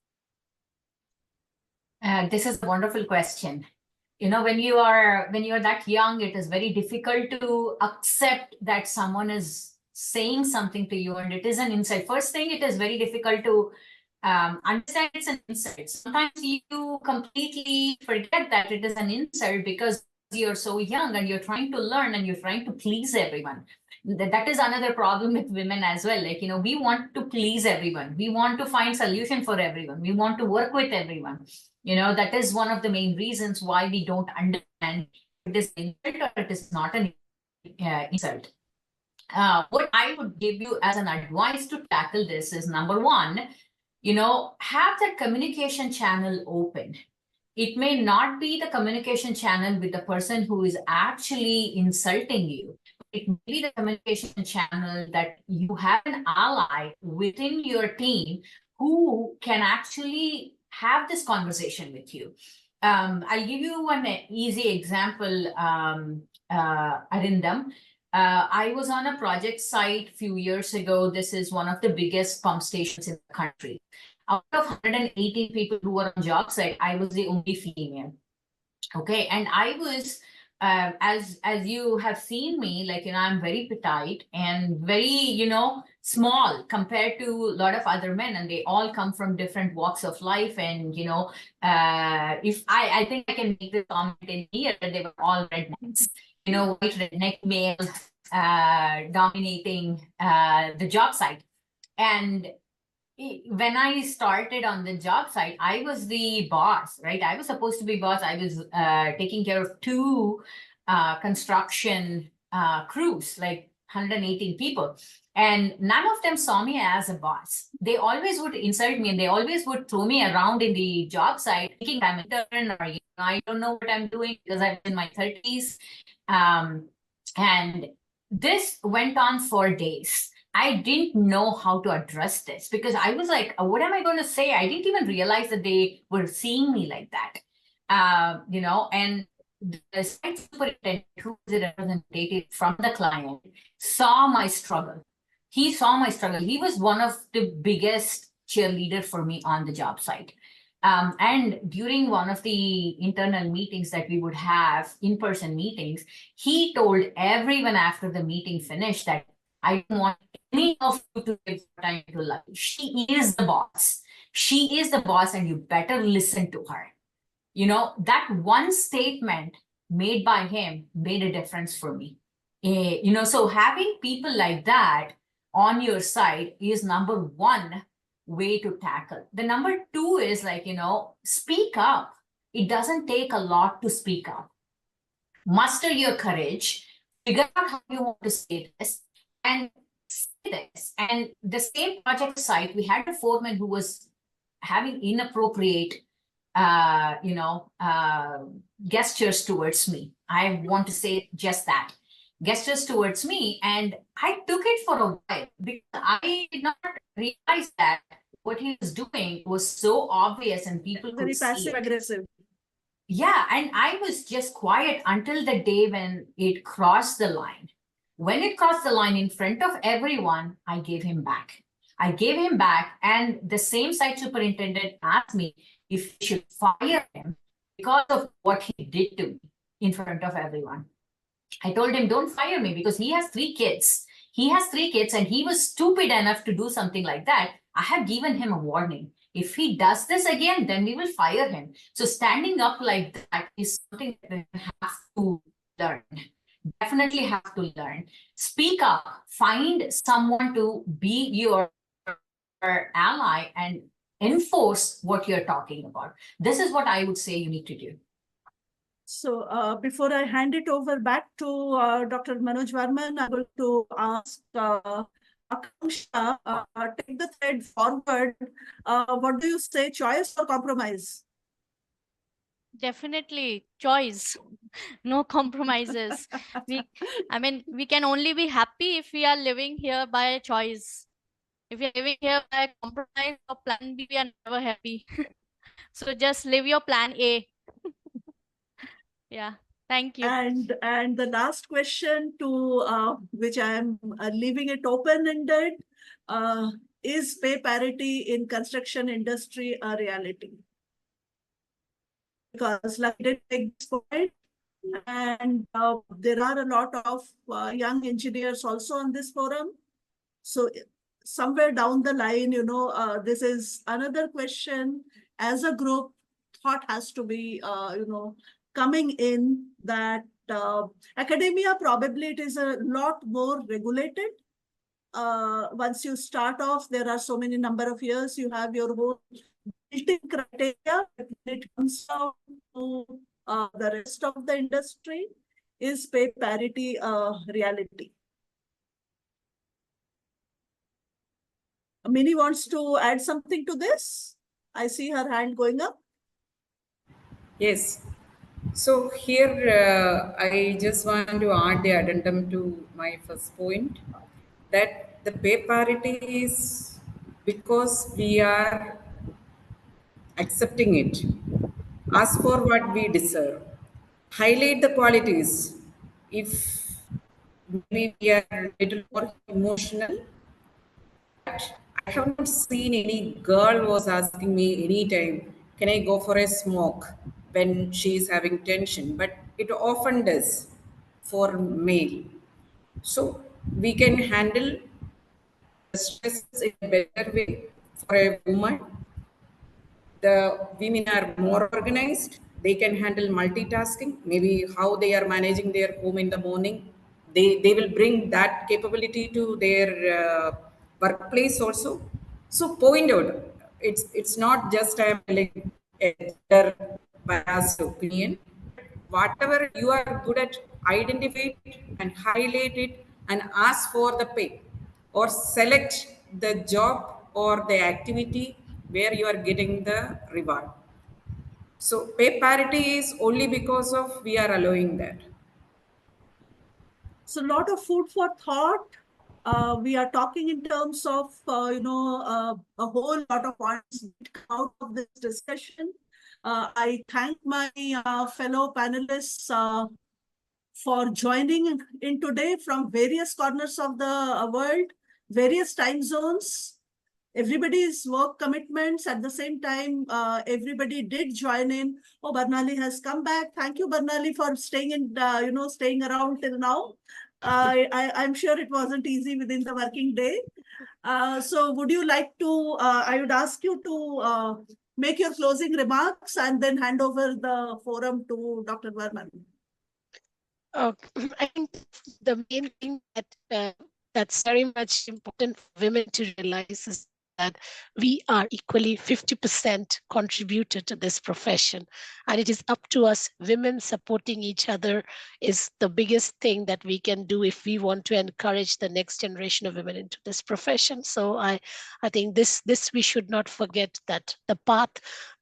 This is a wonderful question. You know, when you're that young, it is very difficult to accept that someone is saying something to you and it is an insult. First thing, it is very difficult to understand it's an insult. Sometimes you completely forget that it is an insult because you're so young and you're trying to learn and you're trying to please everyone. That is another problem with women as well. Like, you know, we want to please everyone. We want to find solution for everyone. We want to work with everyone. You know, that is one of the main reasons why we don't understand if it is an insult or it is not an insult. What I would give you as an advice to tackle this is, number one, you know, have that communication channel open. It may not be the communication channel with the person who is actually insulting you. It may be the communication channel that you have an ally within your team who can actually have this conversation with you. I'll give you one easy example, Arindam. I was on a project site a few years ago. This is one of the biggest pump stations in the country. Out of 180 people who were on job site, I was the only female. Okay, and I was, as you have seen me, like, you know, I'm very petite and very, you know, small compared to a lot of other men, and they all come from different walks of life. And, you know, if I think I can make this comment in here, that they were all rednecks, you know, white redneck males dominating the job site. And when I started on the job site, I was the boss, right? I was supposed to be boss. I was taking care of 2 construction crews, like 118 people. And none of them saw me as a boss. They always would insult me and they always would throw me around in the job site, thinking I'm an intern, or, you know, I don't know what I'm doing because I'm in my 30s. And this went on for days. I didn't know how to address this because I was like, what am I going to say? I didn't even realize that they were seeing me like that. You know, and the site superintendent, who was a representative from the client, saw my struggle. He saw my struggle. He was one of the biggest cheerleader for me on the job site. And during one of the internal meetings that we would have, in-person meetings, he told everyone after the meeting finished that I don't want any of you to give time to Lucky. She is the boss. She is the boss, and you better listen to her. You know, that one statement made by him made a difference for me. You know, so having people like that on your side is number one way to tackle. The number two is, like, you know, speak up. It doesn't take a lot to speak up. Muster your courage, figure out how you want to say this, and say this. And the same project site, we had a foreman who was having inappropriate, you know, gestures towards me. I want to say just that. Gestures towards me, and I took it for a while because I did not realize that what he was doing was so obvious and people Very could see passive it. aggressive. Yeah, and I was just quiet until the day when it crossed the line. When it crossed the line in front of everyone, I gave him back. I gave him back, and the same site superintendent asked me if I should fire him because of what he did to me in front of everyone. I told him, don't fire me, because he has 3 kids. He has 3 kids, and he was stupid enough to do something like that. I have given him a warning. If he does this again, then we will fire him. So standing up like that is something that we have to learn. Definitely have to learn. Speak up. Find someone to be your ally and enforce what you're talking about. This is what I would say you need to do. So before I hand it over back to Dr. Manoj Varman, I'm going to ask Akanksha, take the thread forward. What do you say, choice or compromise? Definitely choice. No compromises. I mean, we can only be happy if we are living here by a choice. If you're living here by a compromise or plan B, we are never happy. So just live your plan A. Yeah. Thank you. And the last question to which I am leaving it open-ended, is pay parity in construction industry a reality? Because like I did take this point, and there are a lot of young engineers also on this forum. So somewhere down the line, this is another question as a group thought has to be, coming in that academia, probably it is a lot more regulated. Once you start off, there are so many number of years, you have your whole built-in criteria. When it comes down to the rest of the industry, is pay parity a reality? Minnie wants to add something to this. I see her hand going up. Yes. So here I just want to add the addendum to my first point that the pay parity is because we are accepting it. Ask for what we deserve. Highlight the qualities. If maybe we are a little more emotional, I have not seen any girl was asking me anytime, can I go for a smoke when she is having tension? But it often does for male. So we can handle the stress in a better way for a woman. The women are more organized. They can handle multitasking. Maybe how they are managing their home in the morning. They will bring that capability to their workplace also. So point out, it's not just like a gender biased opinion. Whatever you are good at, identify it and highlight it and ask for the pay or select the job or the activity where you are getting the reward. So pay parity is only because of we are allowing that. So a lot of food for thought. We are talking in terms of, a whole lot of points out of this discussion. I thank my fellow panelists for joining in today from various corners of the world, various time zones. Everybody's work commitments at the same time, everybody did join in. Oh, Barnali has come back. Thank you, Barnali, for staying in, staying around till now. I'm sure it wasn't easy within the working day. So would you like to, I would ask you to make your closing remarks and then hand over the forum to Dr. Varman. I think the main thing that's very much important for women to realize is that we are equally 50% contributor to this profession. And it is up to us. Women supporting each other is the biggest thing that we can do if we want to encourage the next generation of women into this profession. So I think this we should not forget, that the path,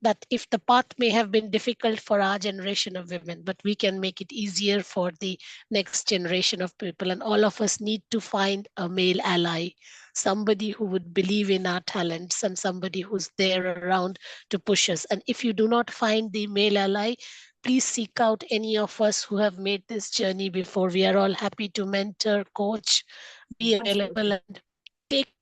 that if the path may have been difficult for our generation of women, but we can make it easier for the next generation of people. And all of us need to find a male ally, somebody who would believe in our talents and somebody who's there around to push us. And if you do not find the male ally, please seek out any of us who have made this journey before. We are all happy to mentor, coach, be available, and take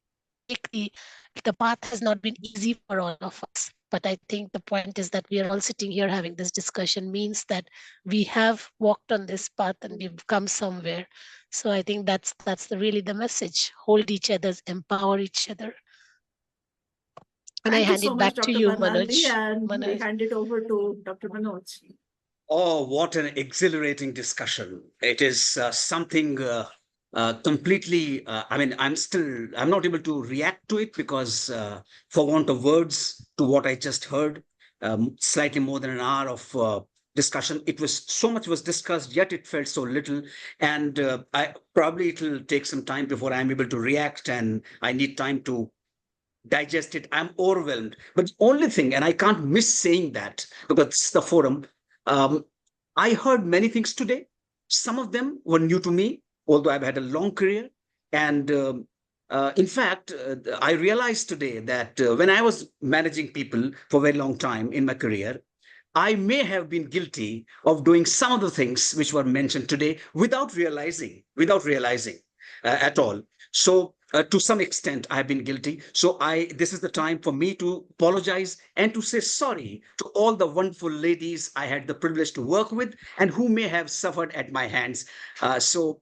the path has not been easy for all of us. But I think the point is that we are all sitting here having this discussion means that we have walked on this path and we've come somewhere. So I think that's really the message. Hold each other's, empower each other. And Thank I hand you so it much, back to Dr. you, Barnali, Manoj. and we Manoj. hand it over to Dr. Manoj. Oh, what an exhilarating discussion. It is something completely, I'm not able to react to it because for want of words to what I just heard, slightly more than an hour of discussion. It was so much was discussed, yet it felt so little. And I probably it will take some time before I'm able to react, and I need time to digest it. I'm overwhelmed. But the only thing, and I can't miss saying that because it's the forum, I heard many things today. Some of them were new to me, although I've had a long career. And in fact, I realized today that when I was managing people for a very long time in my career, I may have been guilty of doing some of the things which were mentioned today without realizing at all. So to some extent, I've been guilty. So this is the time for me to apologize and to say sorry to all the wonderful ladies I had the privilege to work with and who may have suffered at my hands. That's the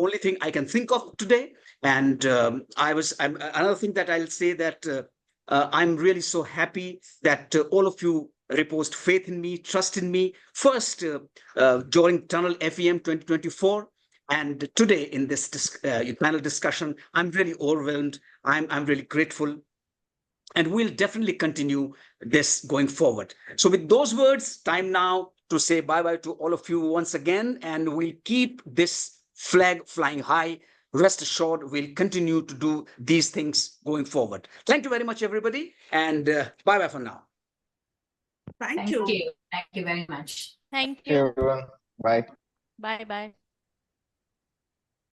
only thing I can think of today. And another thing that I'll say that I'm really so happy that all of you reposed faith in me, trust in me, first during Tunnel FEM 2024. And today in this panel discussion, I'm really overwhelmed. I'm really grateful. And we'll definitely continue this going forward. So with those words, time now to say bye-bye to all of you once again. And we'll keep this flag flying high. Rest assured, we'll continue to do these things going forward. Thank you very much, everybody. And bye-bye for now. Thank you. Thank you very much. Thank Hey you. everyone. Bye. Bye bye.